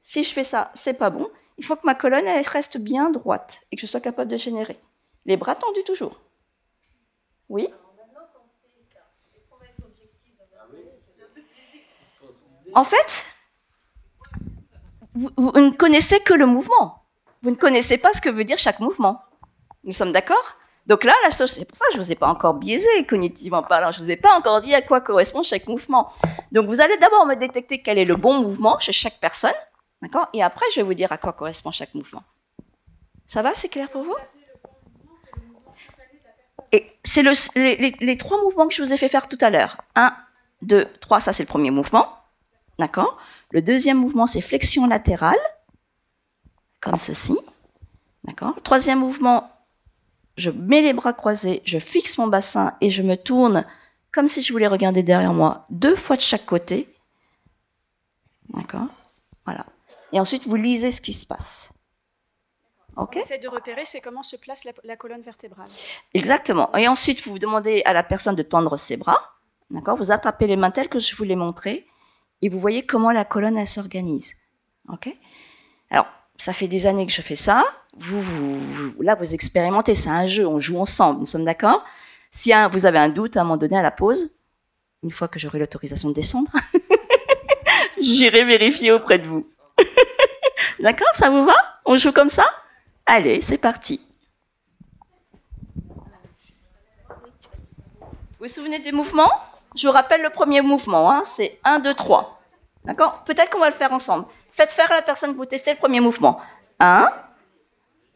Si je fais ça, c'est pas bon. Il faut que ma colonne, elle reste bien droite et que je sois capable de générer. Les bras tendus toujours. Oui? En fait, vous ne connaissez que le mouvement. Vous ne connaissez pas ce que veut dire chaque mouvement. Nous sommes d'accord? Donc là, c'est pour ça que je ne vous ai pas encore biaisé cognitivement parlant. Je ne vous ai pas encore dit à quoi correspond chaque mouvement. Donc vous allez d'abord me détecter quel est le bon mouvement chez chaque personne. D'accord? Et après, je vais vous dire à quoi correspond chaque mouvement. Ça va? C'est clair pour vous? Et c'est les 3 mouvements que je vous ai fait faire tout à l'heure. 1, 2, 3, ça c'est le premier mouvement. D'accord? Le deuxième mouvement, c'est flexion latérale, comme ceci. D'accord? Le troisième mouvement, je mets les bras croisés, je fixe mon bassin et je me tourne comme si je voulais regarder derrière moi 2 fois de chaque côté. D'accord? Voilà. Et ensuite, vous lisez ce qui se passe. Ok? On essaie de repérer, c'est comment se place la colonne vertébrale. Exactement. Et ensuite, vous demandez à la personne de tendre ses bras. D'accord? Vous attrapez les mains telles que je vous l'ai montré. Et vous voyez comment la colonne, elle s'organise. Ok? Alors, ça fait des années que je fais ça. Là, vous expérimentez. C'est un jeu. On joue ensemble. Nous sommes d'accord? Si vous avez un doute à un moment donné à la pause, une fois que j'aurai l'autorisation de descendre, j'irai vérifier auprès de vous. D'accord? Ça vous va? On joue comme ça? Allez, c'est parti. Vous vous souvenez des mouvements? Je vous rappelle le premier mouvement, hein, c'est 1, 2, 3. D'accord? Peut-être qu'on va le faire ensemble. Faites faire à la personne que vous testez le premier mouvement. 1,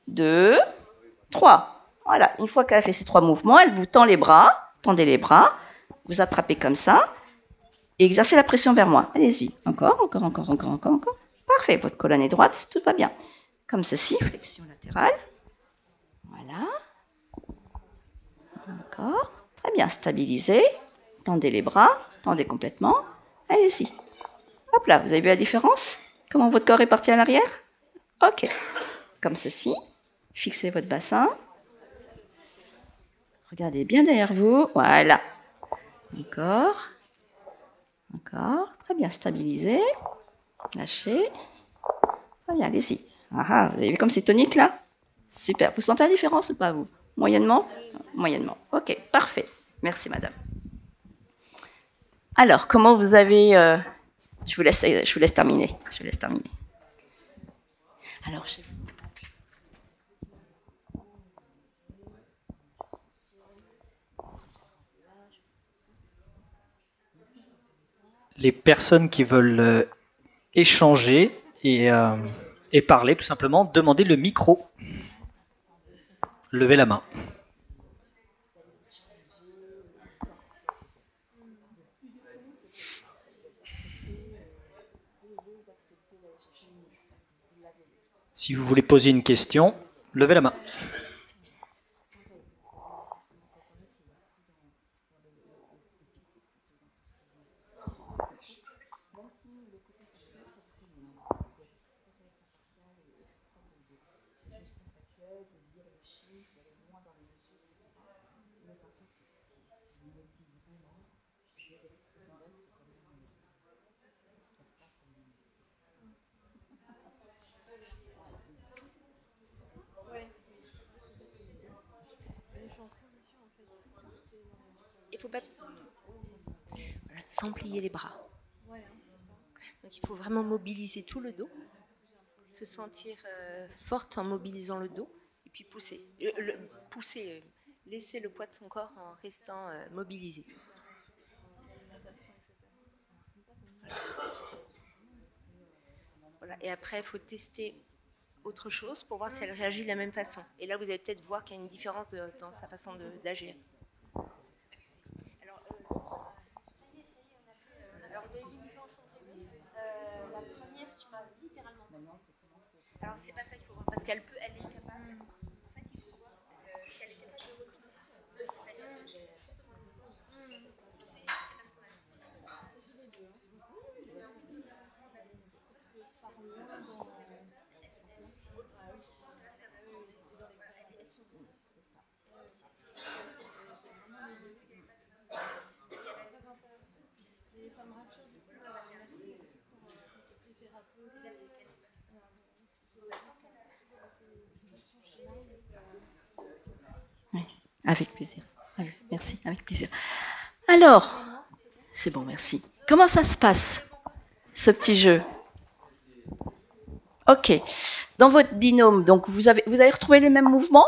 2, 3. Voilà, une fois qu'elle a fait ces 3 mouvements, elle vous tend les bras, tendez les bras, vous attrapez comme ça, et exercez la pression vers moi. Allez-y, encore. Parfait, votre colonne est droite, tout va bien. Comme ceci, flexion latérale. Voilà. Encore. Très bien, stabilisez. Tendez les bras, tendez complètement. Allez-y. Hop là, vous avez vu la différence? Comment votre corps est parti à l'arrière? Ok. Comme ceci. Fixez votre bassin. Regardez bien derrière vous. Voilà. Encore. Très bien, stabilisez. Lâchez. Très bien, allez-y. Ah, vous avez vu comme c'est tonique là? Super. Vous sentez la différence ou pas, vous? Moyennement? Moyennement. Ok, parfait. Merci, madame. Alors, comment vous avez... je vous laisse terminer. Alors, chez vous. Les personnes qui veulent échanger et parler, tout simplement, demandez le micro. Levez la main. Si vous voulez poser une question, levez la main. Il faut pas sans plier les bras. Donc il faut vraiment mobiliser tout le dos, se sentir forte en mobilisant le dos et puis pousser. Laisser le poids de son corps en restant mobilisé. Voilà. Et après, il faut tester autre chose pour voir si elle réagit de la même façon. Et là, vous allez peut-être voir qu'il y a une différence dans sa façon d'agir. Alors, vous avez vu une différence entre les deux? La première, tu m'as littéralement poussé. Alors, c'est pas ça qu'il faut voir, parce qu'elle est capable. En fait, il faut voir qu'elle est capable de retenir. Oui, avec plaisir. Merci, avec plaisir. Alors, c'est bon, merci. Comment ça se passe, ce petit jeu? Ok. Dans votre binôme, donc vous avez retrouvé les mêmes mouvements?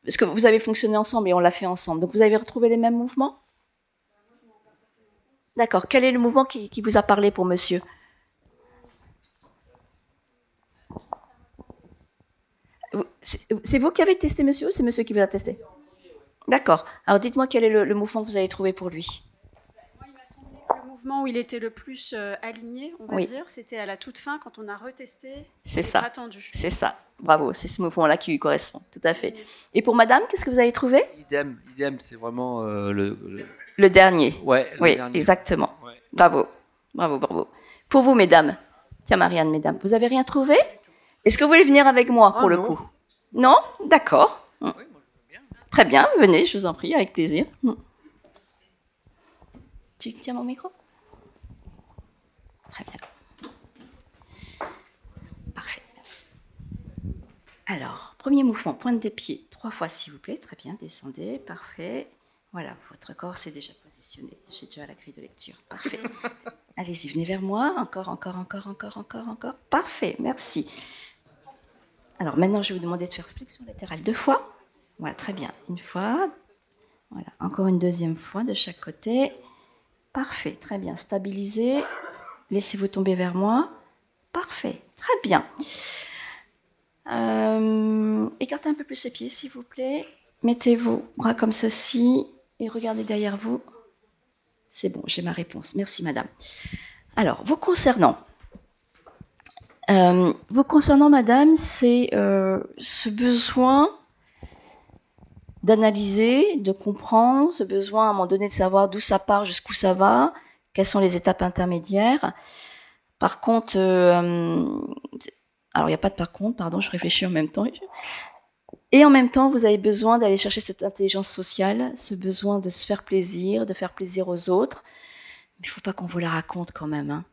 Parce que vous avez fonctionné ensemble et on l'a fait ensemble. Donc vous avez retrouvé les mêmes mouvements? D'accord. Quel est le mouvement qui vous a parlé pour monsieur? C'est vous qui avez testé monsieur ou c'est monsieur qui vous a testé? D'accord. Alors dites-moi quel est le mouvement que vous avez trouvé pour lui. Moi, il m'a semblé que le mouvement où il était le plus aligné, on va dire, c'était à la toute fin quand on a retesté. C'est ça. Bras tendus. C'est ça. Bravo. C'est ce mouvement-là qui lui correspond. Tout à fait. Et pour madame, qu'est-ce que vous avez trouvé? Idem, c'est vraiment le dernier. Ouais. Oui, dernier. exactement. Ouais. Bravo. Pour vous, mesdames. Tiens, Marianne, mesdames, vous avez rien trouvé? Est-ce que vous voulez venir avec moi pour le coup? Non? D'accord. Oui, moi, je veux bien. Très bien, venez, je vous en prie, avec plaisir. Tu tiens mon micro? Très bien. Parfait, merci. Alors, premier mouvement, pointe des pieds, 3 fois s'il vous plaît. Très bien, descendez, parfait. Voilà, votre corps s'est déjà positionné. J'ai déjà la grille de lecture. Parfait. Allez-y, venez vers moi. Encore. Parfait, merci. Alors maintenant, je vais vous demander de faire flexion latérale 2 fois. Voilà, très bien. 1 fois. Voilà, encore une 2e fois de chaque côté. Parfait, très bien. Stabilisez. Laissez-vous tomber vers moi. Parfait, très bien. Écartez un peu plus les pieds, s'il vous plaît. Mettez vos bras comme ceci et regardez derrière vous. C'est bon, j'ai ma réponse. Merci, madame. Alors, vous concernant, madame, c'est ce besoin d'analyser, de comprendre, ce besoin à un moment donné de savoir d'où ça part, jusqu'où ça va, quelles sont les étapes intermédiaires. Par contre, alors il n'y a pas de par contre, pardon, je réfléchis en même temps. Et en même temps, vous avez besoin d'aller chercher cette intelligence sociale, ce besoin de se faire plaisir, de faire plaisir aux autres. Mais il ne faut pas qu'on vous la raconte quand même.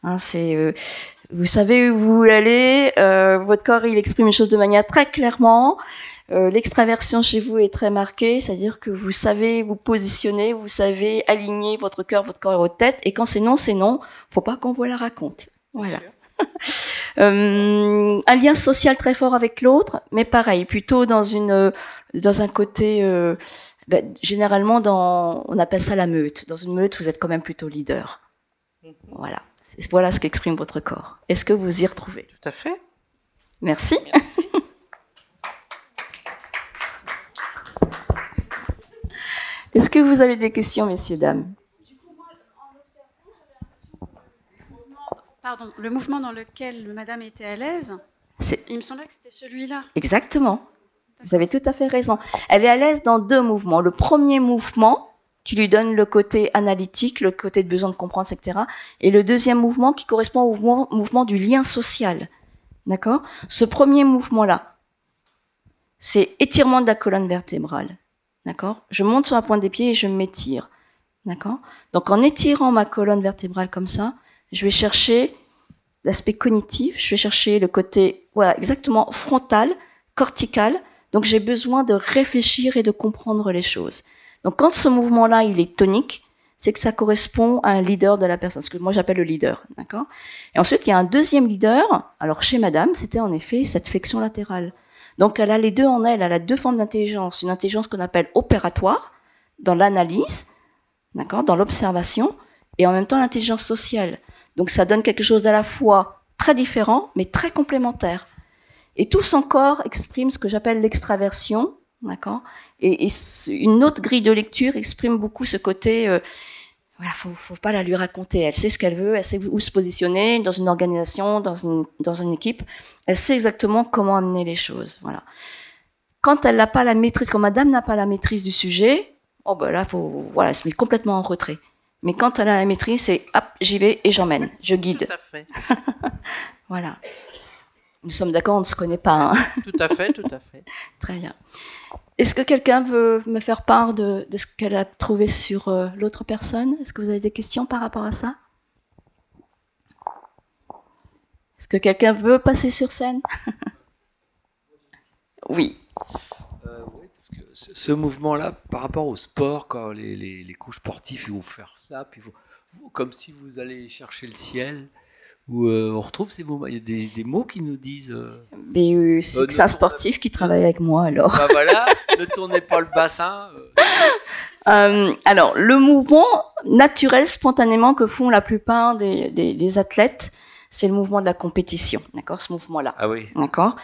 Vous savez où vous allez, votre corps il exprime une chose de manière très clairement. L'extraversion chez vous est très marquée, c'est-à-dire que vous savez vous positionner, vous savez aligner votre cœur, votre corps et votre tête. Et quand c'est non, c'est non. Faut pas qu'on vous la raconte. Voilà. Un lien social très fort avec l'autre, mais pareil, plutôt dans un côté, généralement on appelle ça la meute. Dans une meute, vous êtes quand même plutôt leader. Voilà. Voilà ce qu'exprime votre corps. Est-ce que vous y retrouvez? Tout à fait. Merci. Est-ce que vous avez des questions, messieurs, dames? Pardon, le mouvement dans lequel madame était à l'aise, il me semblait que c'était celui-là. Exactement. Vous avez tout à fait raison. Elle est à l'aise dans 2 mouvements. Le premier mouvement, qui lui donne le côté analytique, le côté de besoin de comprendre, etc. Et le deuxième mouvement qui correspond au mouvement du lien social. D'accord? Ce premier mouvement-là, c'est étirement de la colonne vertébrale. D'accord? Je monte sur la pointe des pieds et je m'étire. D'accord? Donc en étirant ma colonne vertébrale comme ça, je vais chercher l'aspect cognitif, je vais chercher le côté, voilà, exactement frontal, cortical. Donc j'ai besoin de réfléchir et de comprendre les choses. Donc quand ce mouvement-là, il est tonique, c'est que ça correspond à un leader de la personne, ce que moi j'appelle le leader, d'accord? Et ensuite, il y a un deuxième leader. Alors chez madame, c'était en effet cette flexion latérale. Donc elle a les deux en elle, elle a 2 formes d'intelligence. Une intelligence qu'on appelle opératoire, dans l'analyse, d'accord, dans l'observation, et en même temps l'intelligence sociale. Donc ça donne quelque chose d'à la fois très différent, mais très complémentaire. Et tout son corps exprime ce que j'appelle l'extraversion, d'accord. Et une autre grille de lecture exprime beaucoup ce côté, voilà, faut pas la lui raconter. Elle sait ce qu'elle veut, elle sait où se positionner dans une organisation, dans une équipe. Elle sait exactement comment amener les choses, voilà. Quand elle n'a pas la maîtrise, quand madame n'a pas la maîtrise du sujet, oh ben là, voilà, elle se met complètement en retrait. Mais quand elle a la maîtrise, c'est hop, j'y vais et j'emmène, je guide. Tout à fait. Voilà. Nous sommes d'accord, on ne se connaît pas. Hein. Tout à fait, tout à fait. Très bien. Est-ce que quelqu'un veut me faire part de ce qu'elle a trouvé sur l'autre personne? Est-ce que vous avez des questions par rapport à ça? Est-ce que quelqu'un veut passer sur scène? Oui. Oui, parce que ce mouvement-là, par rapport au sport, quand les couches sportifs ils vont faire ça, puis comme si vous allez chercher le ciel, où on retrouve ces mots. Il y a des mots qui nous disent. Mais c'est un sportif qui travaille avec moi alors. Bah voilà, ne tournez pas le bassin. Alors, le mouvement naturel, spontanément, que font la plupart des athlètes, c'est le mouvement de la compétition, d'accord, ce mouvement-là. Ah oui. D'accord.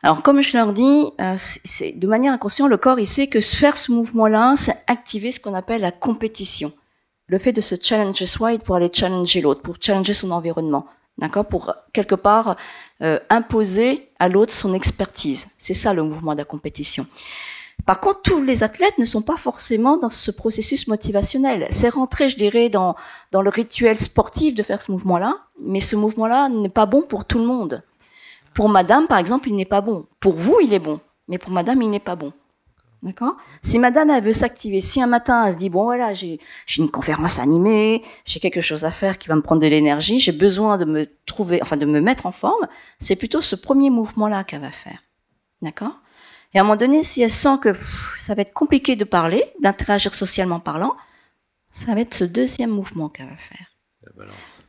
Alors, comme je leur dis, c'est de manière inconsciente, le corps, il sait que faire ce mouvement-là, c'est activer ce qu'on appelle la compétition. Le fait de se challenger soi et pour aller challenger l'autre, pour challenger son environnement, d'accord, pour quelque part imposer à l'autre son expertise. C'est ça le mouvement de la compétition. Par contre, tous les athlètes ne sont pas forcément dans ce processus motivationnel. C'est rentré, je dirais, dans le rituel sportif de faire ce mouvement-là, mais ce mouvement-là n'est pas bon pour tout le monde. Pour madame, par exemple, il n'est pas bon. Pour vous, il est bon, mais pour madame, il n'est pas bon. D'accord? Si madame, elle veut s'activer, si un matin, elle se dit, bon, voilà, j'ai une conférence animée, j'ai quelque chose à faire qui va me prendre de l'énergie, j'ai besoin de me trouver, enfin, de me mettre en forme, c'est plutôt ce premier mouvement-là qu'elle va faire. D'accord? Et à un moment donné, si elle sent que ça va être compliqué de parler, d'interagir socialement parlant, ça va être ce deuxième mouvement qu'elle va faire. La balance.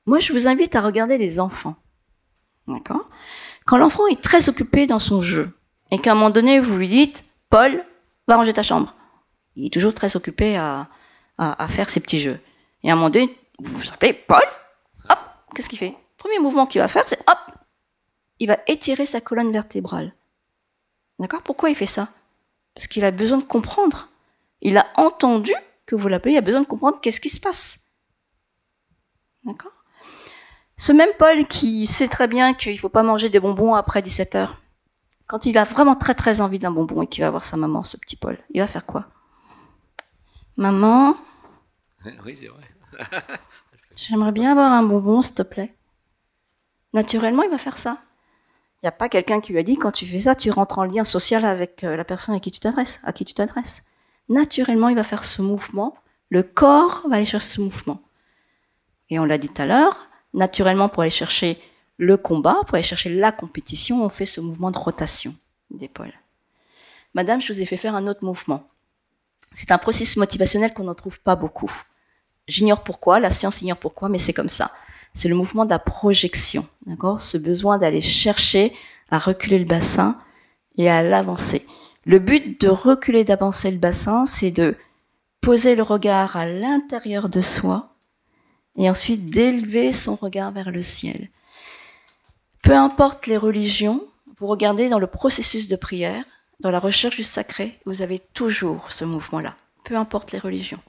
Moi, je vous invite à regarder les enfants. D'accord? Quand l'enfant est très occupé dans son jeu, et qu'à un moment donné, vous lui dites, Paul, va ranger ta chambre. Il est toujours très occupé à faire ses petits jeux. Et à un moment donné, vous vous appelez Paul, hop, qu'est-ce qu'il fait? Premier mouvement qu'il va faire, c'est hop, il va étirer sa colonne vertébrale. D'accord? Pourquoi il fait ça? Parce qu'il a besoin de comprendre. Il a entendu que vous l'appelez, il a besoin de comprendre qu'est-ce qui se passe. D'accord? Ce même Paul qui sait très bien qu'il ne faut pas manger des bonbons après 17h, quand il a vraiment très très envie d'un bonbon et qu'il va voir sa maman, ce petit Paul, il va faire quoi? Maman, Oui, c'est vrai. j'aimerais bien avoir un bonbon, s'il te plaît. Naturellement, il va faire ça. Il n'y a pas quelqu'un qui lui a dit, quand tu fais ça, tu rentres en lien social avec la personne à qui tu t'adresses. Naturellement, il va faire ce mouvement. Le corps va aller chercher ce mouvement. Et on l'a dit tout à l'heure, naturellement, pour aller chercher le combat, pour aller chercher la compétition, on fait ce mouvement de rotation d'épaule. Madame, je vous ai fait faire un autre mouvement. C'est un processus motivationnel qu'on n'en trouve pas beaucoup. J'ignore pourquoi, la science ignore pourquoi, mais c'est comme ça. C'est le mouvement de la projection, d'accord? Ce besoin d'aller chercher à reculer le bassin et à l'avancer. Le but de reculer, d'avancer le bassin, c'est de poser le regard à l'intérieur de soi et ensuite d'élever son regard vers le ciel. Peu importe les religions, vous regardez dans le processus de prière, dans la recherche du sacré, vous avez toujours ce mouvement-là. Peu importe les religions.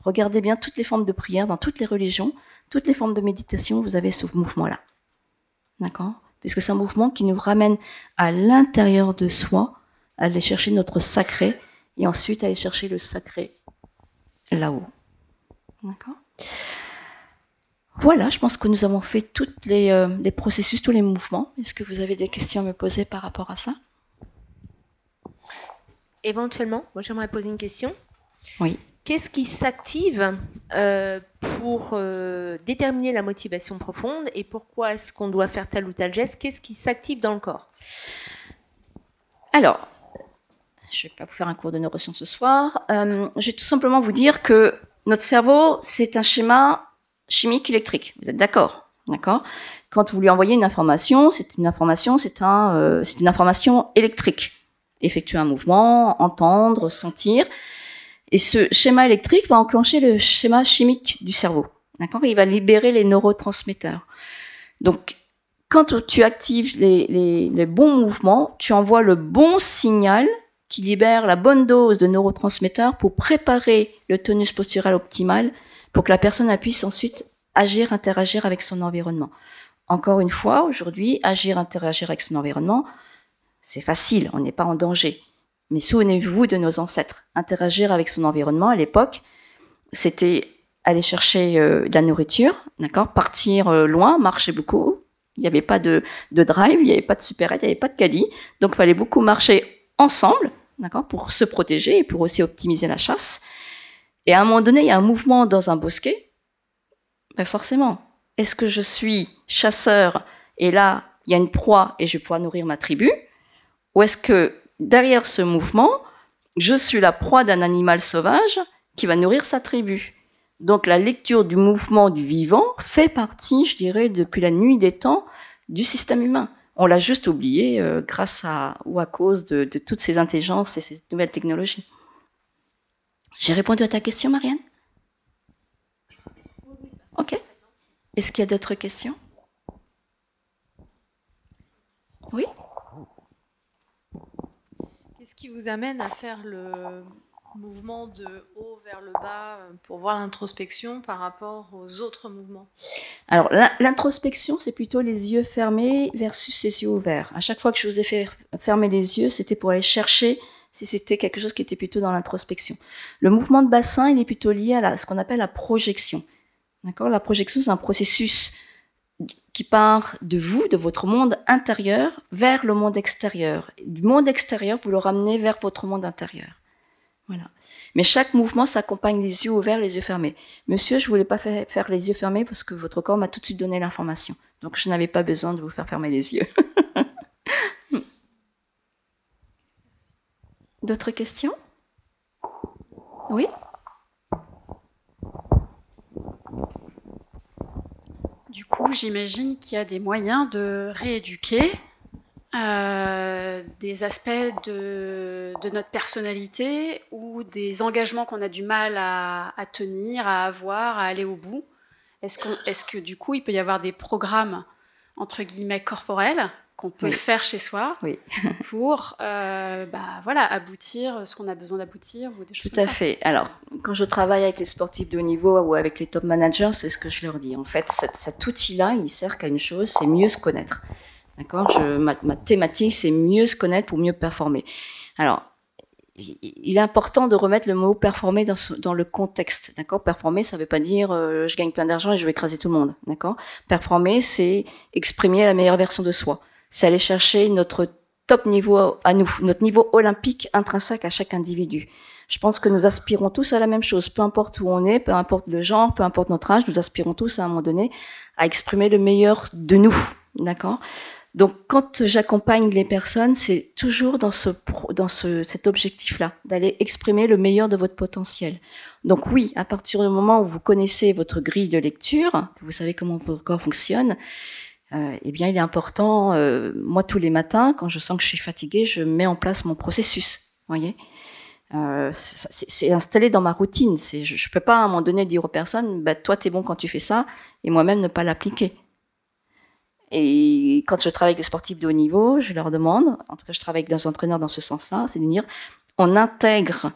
Regardez bien toutes les formes de prière dans toutes les religions, toutes les formes de méditation, vous avez ce mouvement-là. D'accord? Puisque c'est un mouvement qui nous ramène à l'intérieur de soi, à aller chercher notre sacré, et ensuite aller chercher le sacré là-haut. D'accord? Voilà, je pense que nous avons fait tous les processus, tous les mouvements. Est-ce que vous avez des questions à me poser par rapport à ça? Éventuellement, moi j'aimerais poser une question. Oui. Qu'est-ce qui s'active pour déterminer la motivation profonde et pourquoi est-ce qu'on doit faire tel ou tel geste? Qu'est-ce qui s'active dans le corps? Alors, je ne vais pas vous faire un cours de neurosciences ce soir. Je vais tout simplement vous dire que notre cerveau, c'est un schéma chimique électrique. Vous êtes d'accord? D'accord? Quand vous lui envoyez une information, c'est une information électrique. Effectuer un mouvement, entendre, sentir. Et ce schéma électrique va enclencher le schéma chimique du cerveau. D'accord? Il va libérer les neurotransmetteurs. Donc, quand tu actives les bons mouvements, tu envoies le bon signal qui libère la bonne dose de neurotransmetteurs pour préparer le tonus postural optimal pour que la personne puisse ensuite agir, interagir avec son environnement. Encore une fois, aujourd'hui, agir, interagir avec son environnement, c'est facile, on n'est pas en danger. Mais souvenez-vous de nos ancêtres. Interagir avec son environnement, à l'époque, c'était aller chercher de la nourriture, d'accord, partir loin, marcher beaucoup. Il n'y avait pas de drive, il n'y avait pas de supérette, il n'y avait pas de caddie. Donc, il fallait beaucoup marcher ensemble d'accord, pour se protéger et pour aussi optimiser la chasse. Et à un moment donné, il y a un mouvement dans un bosquet. Ben forcément, est-ce que je suis chasseur et là, il y a une proie et je vais pouvoir nourrir ma tribu? Ou est-ce que derrière ce mouvement, je suis la proie d'un animal sauvage qui va nourrir sa tribu? Donc la lecture du mouvement du vivant fait partie, je dirais, depuis la nuit des temps, du système humain. On l'a juste oublié grâce à ou à cause de toutes ces intelligences et ces nouvelles technologies. J'ai répondu à ta question, Marianne? Ok. Est-ce qu'il y a d'autres questions? Oui? Qu'est-ce qui vous amène à faire le mouvement de haut vers le bas pour voir l'introspection par rapport aux autres mouvements? Alors, l'introspection, c'est plutôt les yeux fermés versus les yeux ouverts. À chaque fois que je vous ai fait fermer les yeux, c'était pour aller chercher si c'était quelque chose qui était plutôt dans l'introspection. Le mouvement de bassin, il est plutôt lié à ce qu'on appelle la projection. D'accord? La projection, c'est un processus qui part de vous, de votre monde intérieur, vers le monde extérieur. Du monde extérieur, vous le ramenez vers votre monde intérieur. Voilà. Mais chaque mouvement s'accompagne les yeux ouverts, les yeux fermés. Monsieur, je voulais pas faire les yeux fermés parce que votre corps m'a tout de suite donné l'information. Donc, je n'avais pas besoin de vous faire fermer les yeux. D'autres questions? Oui? Du coup, j'imagine qu'il y a des moyens de rééduquer des aspects de notre personnalité ou des engagements qu'on a du mal à tenir, à avoir, à aller au bout. Est-ce que du coup, il peut y avoir des programmes, entre guillemets, corporels qu'on peut faire chez soi pour voilà, aboutir ce qu'on a besoin d'aboutir ou des choses Tout à comme ça. fait. Alors, quand je travaille avec les sportifs de haut niveau ou avec les top managers, c'est ce que je leur dis. En fait, cet outil-là, il sert qu'à une chose, c'est mieux se connaître. D'accord? Ma thématique, c'est mieux se connaître pour mieux performer. Alors, il est important de remettre le mot performer dans le contexte. D'accord? Performer, ça veut pas dire je gagne plein d'argent et je vais écraser tout le monde. D'accord? Performer, c'est exprimer la meilleure version de soi. C'est aller chercher notre top niveau à nous, notre niveau olympique intrinsèque à chaque individu. Je pense que nous aspirons tous à la même chose, peu importe où on est, peu importe le genre, peu importe notre âge, nous aspirons tous à un moment donné à exprimer le meilleur de nous. D'accord? Donc, quand j'accompagne les personnes, c'est toujours dans cet objectif-là, d'aller exprimer le meilleur de votre potentiel. Donc oui, à partir du moment où vous connaissez votre grille de lecture, que vous savez comment votre corps fonctionne, eh bien, il est important, moi, tous les matins, quand je sens que je suis fatiguée, je mets en place mon processus. Vous voyez? C'est installé dans ma routine. Je peux pas, à un moment donné, dire aux personnes, bah, toi, t'es bon quand tu fais ça, et moi-même ne pas l'appliquer. Et quand je travaille avec des sportifs de haut niveau, je leur demande, en tout cas je travaille avec des entraîneurs dans ce sens-là, c'est de dire, on intègre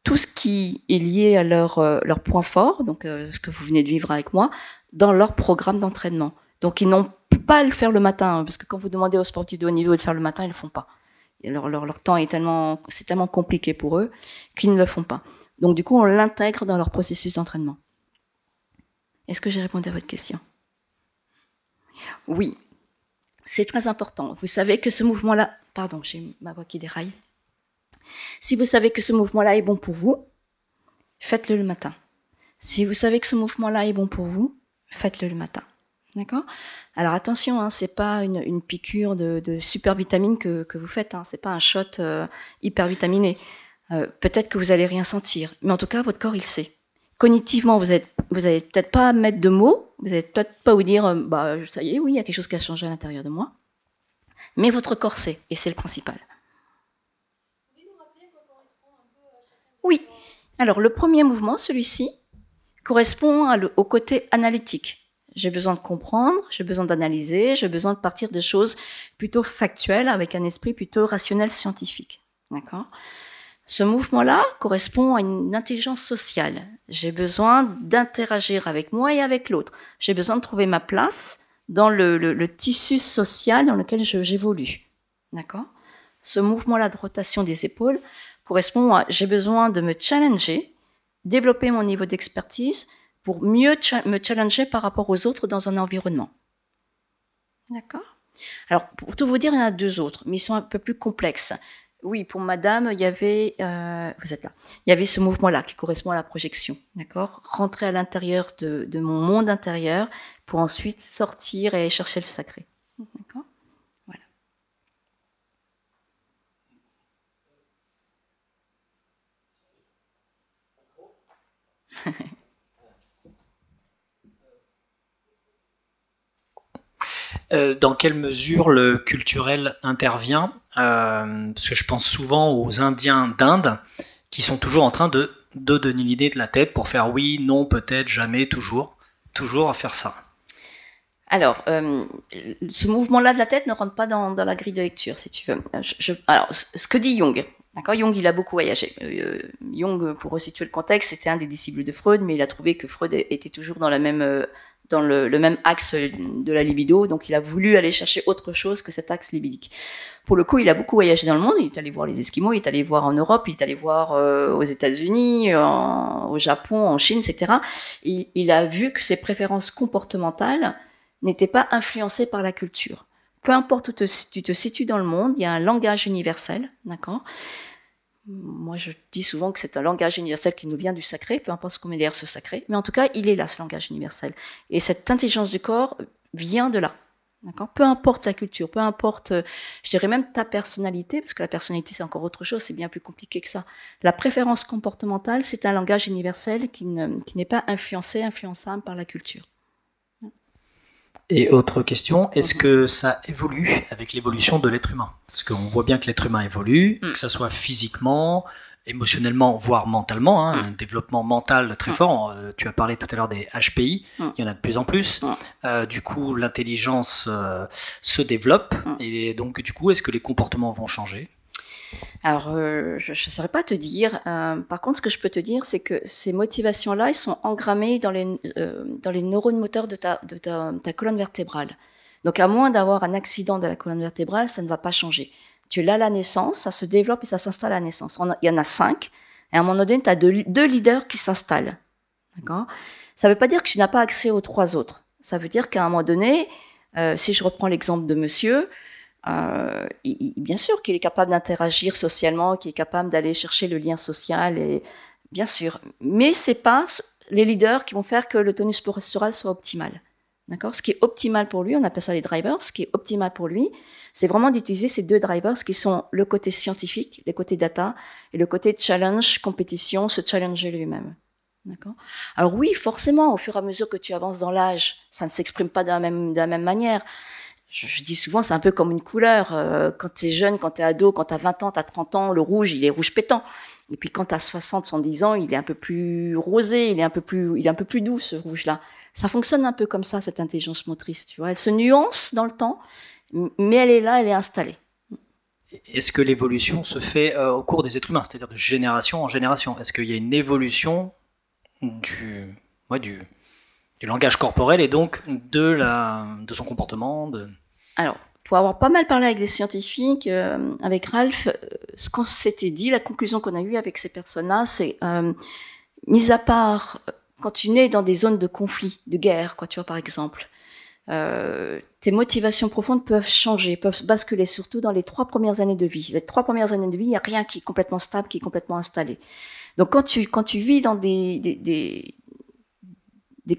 tout ce qui est lié à leur point fort, donc ce que vous venez de vivre avec moi, dans leur programme d'entraînement. Donc ils n'ont pas à le faire le matin, parce que quand vous demandez aux sportifs de haut niveau de le faire le matin, ils le font pas. Et leur temps est c'est tellement compliqué pour eux qu'ils ne le font pas. Donc du coup, on l'intègre dans leur processus d'entraînement. Est-ce que j'ai répondu à votre question? Oui, c'est très important. Vous savez que ce mouvement-là... Pardon, j'ai ma voix qui déraille. Si vous savez que ce mouvement-là est bon pour vous, faites-le le matin. Si vous savez que ce mouvement-là est bon pour vous, faites-le le matin. D'accord? Alors attention, hein, c'est pas une piqûre de super vitamine que vous faites. Hein, c'est pas un shot hyper vitaminé. Peut-être que vous allez rien sentir, mais en tout cas, votre corps, il sait. Cognitivement, vous allez peut-être pas mettre de mots, vous allez peut-être pas vous dire, bah, ça y est, oui, il y a quelque chose qui a changé à l'intérieur de moi. Mais votre corps sait, et c'est le principal. Oui. Alors, le premier mouvement, celui-ci, correspond au côté analytique. J'ai besoin de comprendre, j'ai besoin d'analyser, j'ai besoin de partir de choses plutôt factuelles, avec un esprit plutôt rationnel, scientifique. D'accord ? Ce mouvement-là correspond à une intelligence sociale. J'ai besoin d'interagir avec moi et avec l'autre. J'ai besoin de trouver ma place dans le tissu social dans lequel j'évolue. D'accord ? Ce mouvement-là de rotation des épaules correspond à j'ai besoin de me challenger, développer mon niveau d'expertise pour mieux me challenger par rapport aux autres dans un environnement. D'accord ? Alors, pour tout vous dire, il y en a deux autres, mais ils sont un peu plus complexes. Oui, pour madame, il y avait, vous êtes là, il y avait ce mouvement-là qui correspond à la projection, d'accord? Rentrer à l'intérieur de mon monde intérieur pour ensuite sortir et aller chercher le sacré. D'accord? Voilà. Dans quelle mesure le culturel intervient? Parce que je pense souvent aux Indiens d'Inde qui sont toujours en train de donner l'idée de la tête pour faire oui, non, peut-être, jamais, toujours à faire ça. Alors, ce mouvement-là de la tête ne rentre pas dans la grille de lecture, si tu veux. Alors, ce que dit Jung, d'accord, Jung, il a beaucoup voyagé. Jung, pour resituer le contexte, c'était un des disciples de Freud, mais il a trouvé que Freud était toujours dans le même axe de la libido, donc il a voulu aller chercher autre chose que cet axe libidique. Pour le coup, il a beaucoup voyagé dans le monde, il est allé voir les Esquimaux, il est allé voir en Europe, il est allé voir aux États-Unis, au Japon, en Chine, etc. Et il a vu que ses préférences comportementales n'étaient pas influencées par la culture. Peu importe où tu te situes dans le monde, il y a un langage universel, d'accord ? Moi, je dis souvent que c'est un langage universel qui nous vient du sacré, peu importe ce qu'on met derrière ce sacré, mais en tout cas, il est là, ce langage universel. Et cette intelligence du corps vient de là, d'accord ? Peu importe la culture, peu importe, je dirais même ta personnalité, parce que la personnalité, c'est encore autre chose, c'est bien plus compliqué que ça. La préférence comportementale, c'est un langage universel qui n'est pas influençable par la culture. Et autre question, est-ce que ça évolue avec l'évolution de l'être humain? Parce qu'on voit bien que l'être humain évolue, que ce soit physiquement, émotionnellement, voire mentalement, un développement mental très fort. Tu as parlé tout à l'heure des HPI, il y en a de plus en plus. Du coup, l'intelligence se développe. Et donc, du coup, est-ce que les comportements vont changer? Alors, je ne saurais pas te dire. Par contre, ce que je peux te dire, c'est que ces motivations-là, elles sont engrammées dans les neurones moteurs de ta colonne vertébrale. Donc, à moins d'avoir un accident de la colonne vertébrale, ça ne va pas changer. Tu l'as à la naissance, ça se développe et ça s'installe à la naissance. Il y en a 5, et à un moment donné, tu as deux leaders qui s'installent. D'accord ? Ça ne veut pas dire que tu n'as pas accès aux 3 autres. Ça veut dire qu'à un moment donné, si je reprends l'exemple de monsieur, bien sûr qu'il est capable d'interagir socialement, qu'il est capable d'aller chercher le lien social, et bien sûr. Mais c'est pas les leaders qui vont faire que le tonus postural soit optimal. D'accord ? Ce qui est optimal pour lui, on appelle ça les drivers. Ce qui est optimal pour lui, c'est vraiment d'utiliser ces 2 drivers qui sont le côté scientifique, le côté data, et le côté challenge, compétition, se challenger lui-même. D'accord ? Alors oui, forcément, au fur et à mesure que tu avances dans l'âge, ça ne s'exprime pas de la même manière. Je dis souvent, c'est un peu comme une couleur. Quand tu es jeune, quand tu es ado, quand tu as 20 ans, tu as 30 ans, le rouge, il est rouge pétant. Et puis quand tu as 60, 70 ans, il est un peu plus rosé, il est un peu plus doux, ce rouge-là. Ça fonctionne un peu comme ça, cette intelligence motrice, tu vois. Elle se nuance dans le temps, mais elle est là, elle est installée. Est-ce que l'évolution se fait au cours des êtres humains, c'est-à-dire de génération en génération? Est-ce qu'il y a une évolution du langage corporel et donc de son comportement Alors, pour avoir pas mal parlé avec des scientifiques, avec Ralph, ce qu'on s'était dit, la conclusion qu'on a eue avec ces personnes-là, c'est, mis à part quand tu nais dans des zones de conflit, de guerre, quoi, tu vois, par exemple, tes motivations profondes peuvent changer, peuvent basculer, surtout dans les 3 premières années de vie. Les 3 premières années de vie, il n'y a rien qui est complètement stable, qui est complètement installé. Donc, quand tu vis dans des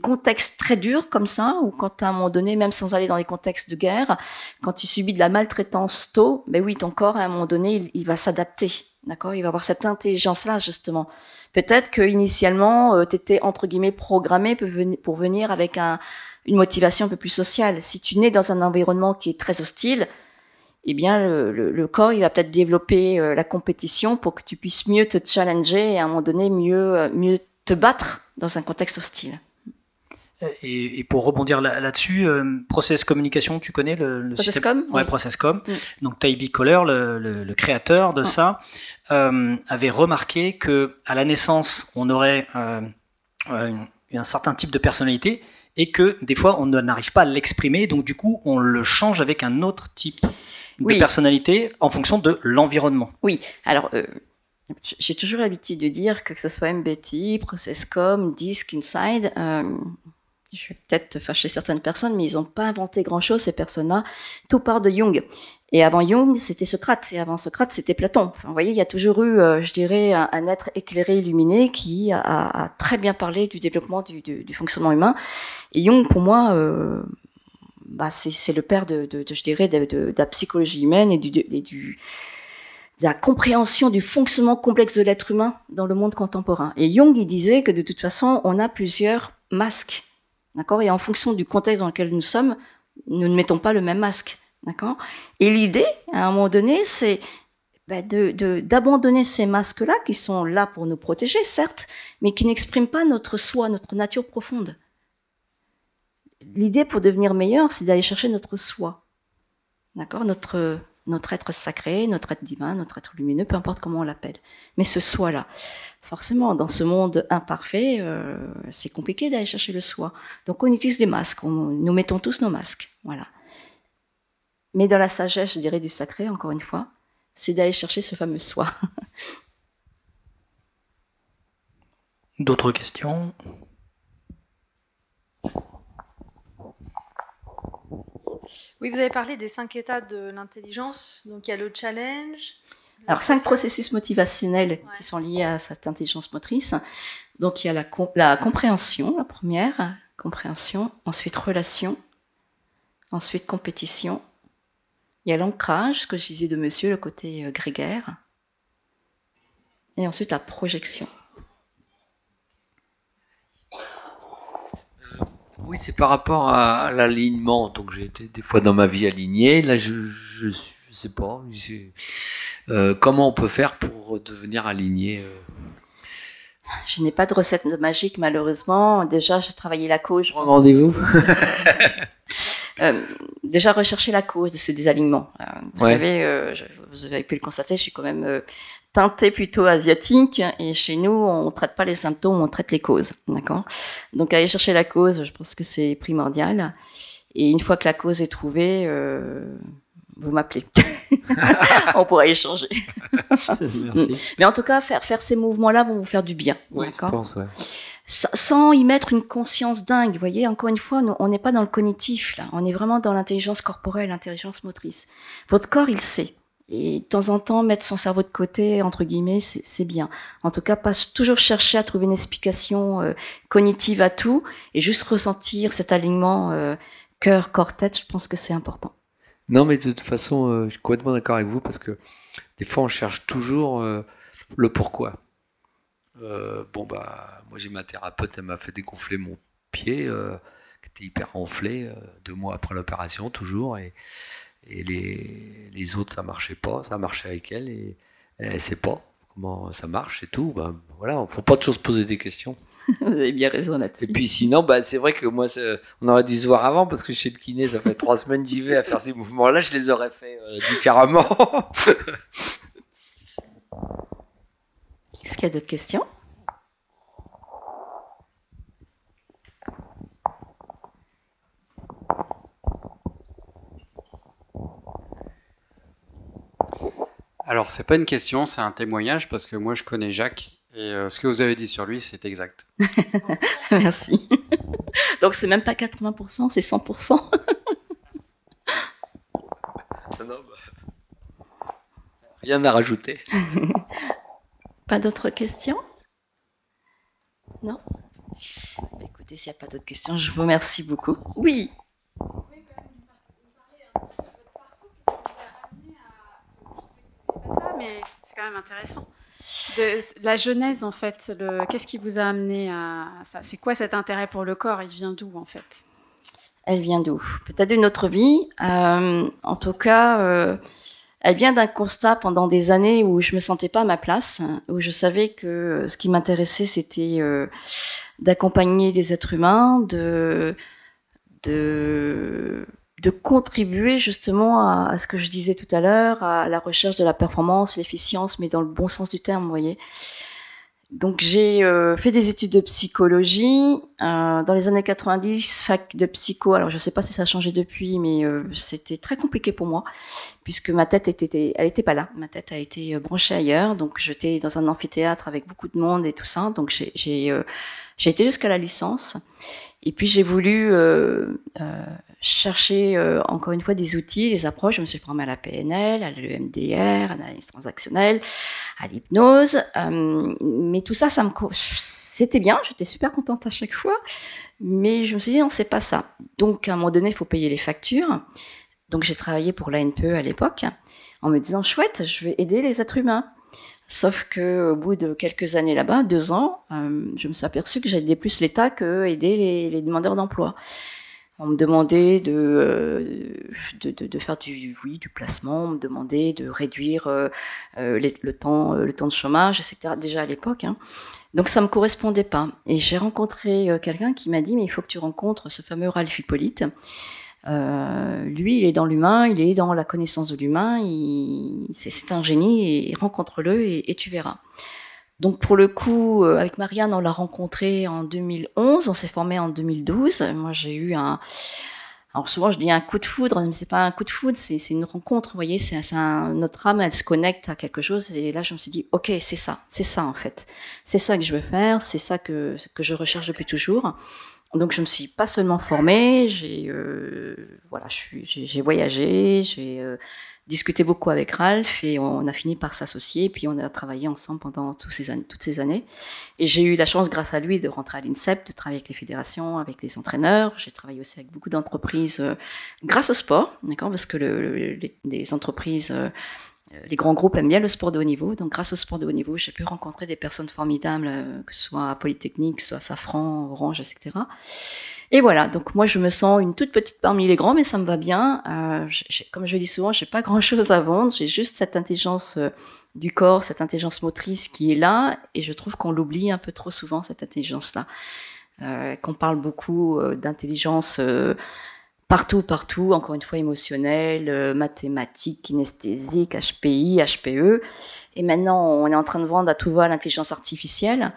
contextes très durs comme ça, ou quand à un moment donné, même sans aller dans des contextes de guerre, quand tu subis de la maltraitance tôt, ben oui, ton corps, à un moment donné, il va s'adapter, d'accord ? Il va avoir cette intelligence-là, justement. Peut-être que initialement, t'étais, entre guillemets, programmé pour venir avec une motivation un peu plus sociale. Si tu nais dans un environnement qui est très hostile, eh bien, le corps, il va peut-être développer la compétition pour que tu puisses mieux te challenger et à un moment donné, mieux te battre dans un contexte hostile. Et pour rebondir là-dessus, Process Communication, tu connais le Processcom, système ? Ouais, oui. Processcom. Donc Taibi Kohler, le créateur de ça, avait remarqué que à la naissance, on aurait un certain type de personnalité et que des fois, on n'arrive pas à l'exprimer. Donc du coup, on le change avec un autre type de personnalité en fonction de l'environnement. Oui, alors j'ai toujours l'habitude de dire que ce soit MBTI, Processcom, DISC, Inside, je vais peut-être fâcher certaines personnes, mais ils n'ont pas inventé grand-chose, ces personnes-là. Tout part de Jung. Et avant Jung, c'était Socrate. Et avant Socrate, c'était Platon. Enfin, vous voyez, il y a toujours eu, je dirais, un être éclairé, illuminé, qui a très bien parlé du développement du fonctionnement humain. Et Jung, pour moi, c'est le père je dirais, de la psychologie humaine et de la compréhension du fonctionnement complexe de l'être humain dans le monde contemporain. Et Jung, il disait que de toute façon, on a plusieurs masques. D'accord ? Et en fonction du contexte dans lequel nous sommes, nous ne mettons pas le même masque. D'accord ? Et l'idée, à un moment donné, c'est d'abandonner ces masques-là, qui sont là pour nous protéger, certes, mais qui n'expriment pas notre soi, notre nature profonde. L'idée pour devenir meilleur, c'est d'aller chercher notre soi. D'accord ? Notre être sacré, notre être divin, notre être lumineux, peu importe comment on l'appelle. Mais ce soi-là. Forcément, dans ce monde imparfait, c'est compliqué d'aller chercher le soi. Donc on utilise des masques, nous mettons tous nos masques. Voilà. Mais dans la sagesse, je dirais, du sacré, encore une fois, c'est d'aller chercher ce fameux soi. D'autres questions ? Oui, vous avez parlé des 5 états de l'intelligence. Donc il y a le challenge. Alors 5 processus motivationnels qui sont liés à cette intelligence motrice. Donc il y a la compréhension, la première, compréhension, ensuite relation, ensuite compétition. Il y a l'ancrage, ce que je disais de monsieur, le côté grégaire. Et ensuite la projection. Oui, c'est par rapport à l'alignement. Donc j'ai été des fois dans ma vie aligné. Là, je sais pas. Comment on peut faire pour devenir aligné Je n'ai pas de recette magique, malheureusement. Déjà, j'ai travaillé la cause. Rendez-vous. Déjà, rechercher la cause de ce désalignement. Vous savez, vous avez pu le constater, je suis quand même teintée plutôt asiatique, et chez nous, on traite pas les symptômes, on traite les causes, d'accord ? Donc, aller chercher la cause, je pense que c'est primordial. Et une fois que la cause est trouvée, vous m'appelez. On pourra échanger. Merci. Mais en tout cas, faire ces mouvements-là vont vous faire du bien, d'accord ? Je pense, ouais. Sans y mettre une conscience dingue, vous voyez, encore une fois, on n'est pas dans le cognitif, là. On est vraiment dans l'intelligence corporelle, l'intelligence motrice. Votre corps, il sait. Et de temps en temps, mettre son cerveau de côté, entre guillemets, c'est bien. En tout cas, pas toujours chercher à trouver une explication cognitive à tout, et juste ressentir cet alignement cœur, corps, tête, je pense que c'est important. Non, mais de toute façon, je suis complètement d'accord avec vous, parce que des fois, on cherche toujours le pourquoi. Moi j'ai ma thérapeute, elle m'a fait dégonfler mon pied qui était hyper enflé 2 mois après l'opération toujours, et les autres ça marchait pas, ça marchait avec elle, et elle sait pas comment ça marche et tout. Voilà, faut pas toujours se poser des questions. Vous avez bien raison là-dessus. Et puis sinon, c'est vrai que moi on aurait dû se voir avant, parce que chez le kiné ça fait 3 semaines que j'y vais à faire ces mouvements là, je les aurais fait différemment. Est-ce qu'il y a d'autres questions ? Alors, c'est pas une question, c'est un témoignage, parce que moi, je connais Jacques, et ce que vous avez dit sur lui, c'est exact. Merci. Donc, c'est même pas 80%, c'est 100%. Rien à rajouter. Pas d'autres questions ? Non ? Écoutez, s'il n'y a pas d'autres questions, je vous remercie beaucoup. Oui. Mais c'est quand même intéressant. La genèse, en fait, qu'est-ce qui vous a amené à ça ? C'est quoi cet intérêt pour le corps ? Il vient d'où, en fait ? Elle vient d'où ? Peut-être d'une autre vie. En tout cas, elle vient d'un constat pendant des années où je me sentais pas à ma place, où je savais que ce qui m'intéressait, c'était d'accompagner des êtres humains, de contribuer justement à ce que je disais tout à l'heure, à la recherche de la performance, l'efficience, mais dans le bon sens du terme, vous voyez. Donc j'ai fait des études de psychologie dans les années 90, fac de psycho. Alors je sais pas si ça a changé depuis, mais c'était très compliqué pour moi, puisque ma tête elle était pas là. Ma tête a été branchée ailleurs. Donc j'étais dans un amphithéâtre avec beaucoup de monde et tout ça. Donc j'ai été jusqu'à la licence. Et puis j'ai voulu chercher encore une fois des outils, des approches. Je me suis formée à la PNL, à l'EMDR, à l'analyse transactionnelle, à l'hypnose. Mais tout ça, c'était bien. J'étais super contente à chaque fois. Mais je me suis dit, non, c'est pas ça. Donc, à un moment donné, il faut payer les factures. Donc, j'ai travaillé pour l'ANPE à l'époque, en me disant, chouette, je vais aider les êtres humains. Sauf que, au bout de quelques années là-bas, 2 ans, je me suis aperçue que j'aidais plus l'État que aider les demandeurs d'emploi. On me demandait de faire du placement, on me demandait de réduire le temps de chômage, etc. Déjà à l'époque, hein. Donc ça me correspondait pas. Et j'ai rencontré quelqu'un qui m'a dit, mais il faut que tu rencontres ce fameux Ralph Hippolyte. Lui, il est dans l'humain, il est dans la connaissance de l'humain, c'est un génie, et rencontre-le et tu verras. Donc pour le coup, avec Marianne, on l'a rencontré en 2011, on s'est formé en 2012. Moi, j'ai eu alors souvent je dis un coup de foudre, mais c'est pas un coup de foudre, c'est une rencontre. Vous voyez, notre âme, elle se connecte à quelque chose. Et là, je me suis dit, ok, c'est ça en fait, c'est ça que je veux faire, c'est ça que je recherche depuis toujours. Donc je me suis pas seulement formée, j'ai voyagé, j'ai discuté beaucoup avec Ralph et on a fini par s'associer, et puis on a travaillé ensemble pendant toutes ces années. Et j'ai eu la chance, grâce à lui, de rentrer à l'INSEP, de travailler avec les fédérations, avec les entraîneurs. J'ai travaillé aussi avec beaucoup d'entreprises grâce au sport, d'accord, parce que les entreprises, les grands groupes aiment bien le sport de haut niveau. Donc grâce au sport de haut niveau, j'ai pu rencontrer des personnes formidables, que ce soit à Polytechnique, que ce soit à Safran, Orange, etc. Et voilà, donc moi je me sens une toute petite parmi les grands, mais ça me va bien. Comme je dis souvent, j'ai pas grand-chose à vendre, j'ai juste cette intelligence du corps, cette intelligence motrice qui est là, et je trouve qu'on l'oublie un peu trop souvent, cette intelligence-là. Qu'on parle beaucoup d'intelligence partout, encore une fois émotionnelle, mathématique, kinesthésique, HPI, HPE, et maintenant on est en train de vendre à tout va l'intelligence artificielle.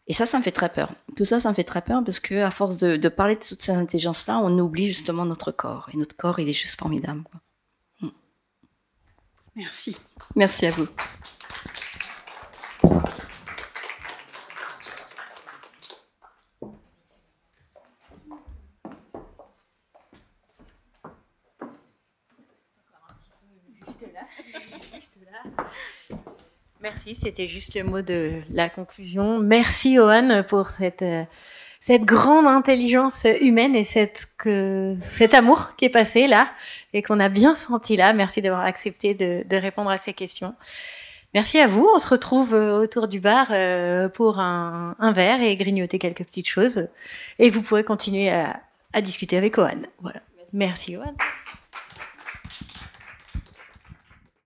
Et ça me fait très peur. Tout ça, ça me fait très peur parce que à force de parler de toutes ces intelligences-là, on oublie justement notre corps. Et notre corps, il est juste formidable, quoi. Merci. Merci à vous. Merci, c'était juste le mot de la conclusion. Merci, Johan, pour cette grande intelligence humaine et cet amour qui est passé là et qu'on a bien senti là. Merci d'avoir accepté de répondre à ces questions. Merci à vous. On se retrouve autour du bar pour un verre et grignoter quelques petites choses. Et vous pourrez continuer à discuter avec Johan. Voilà. Merci, Johan.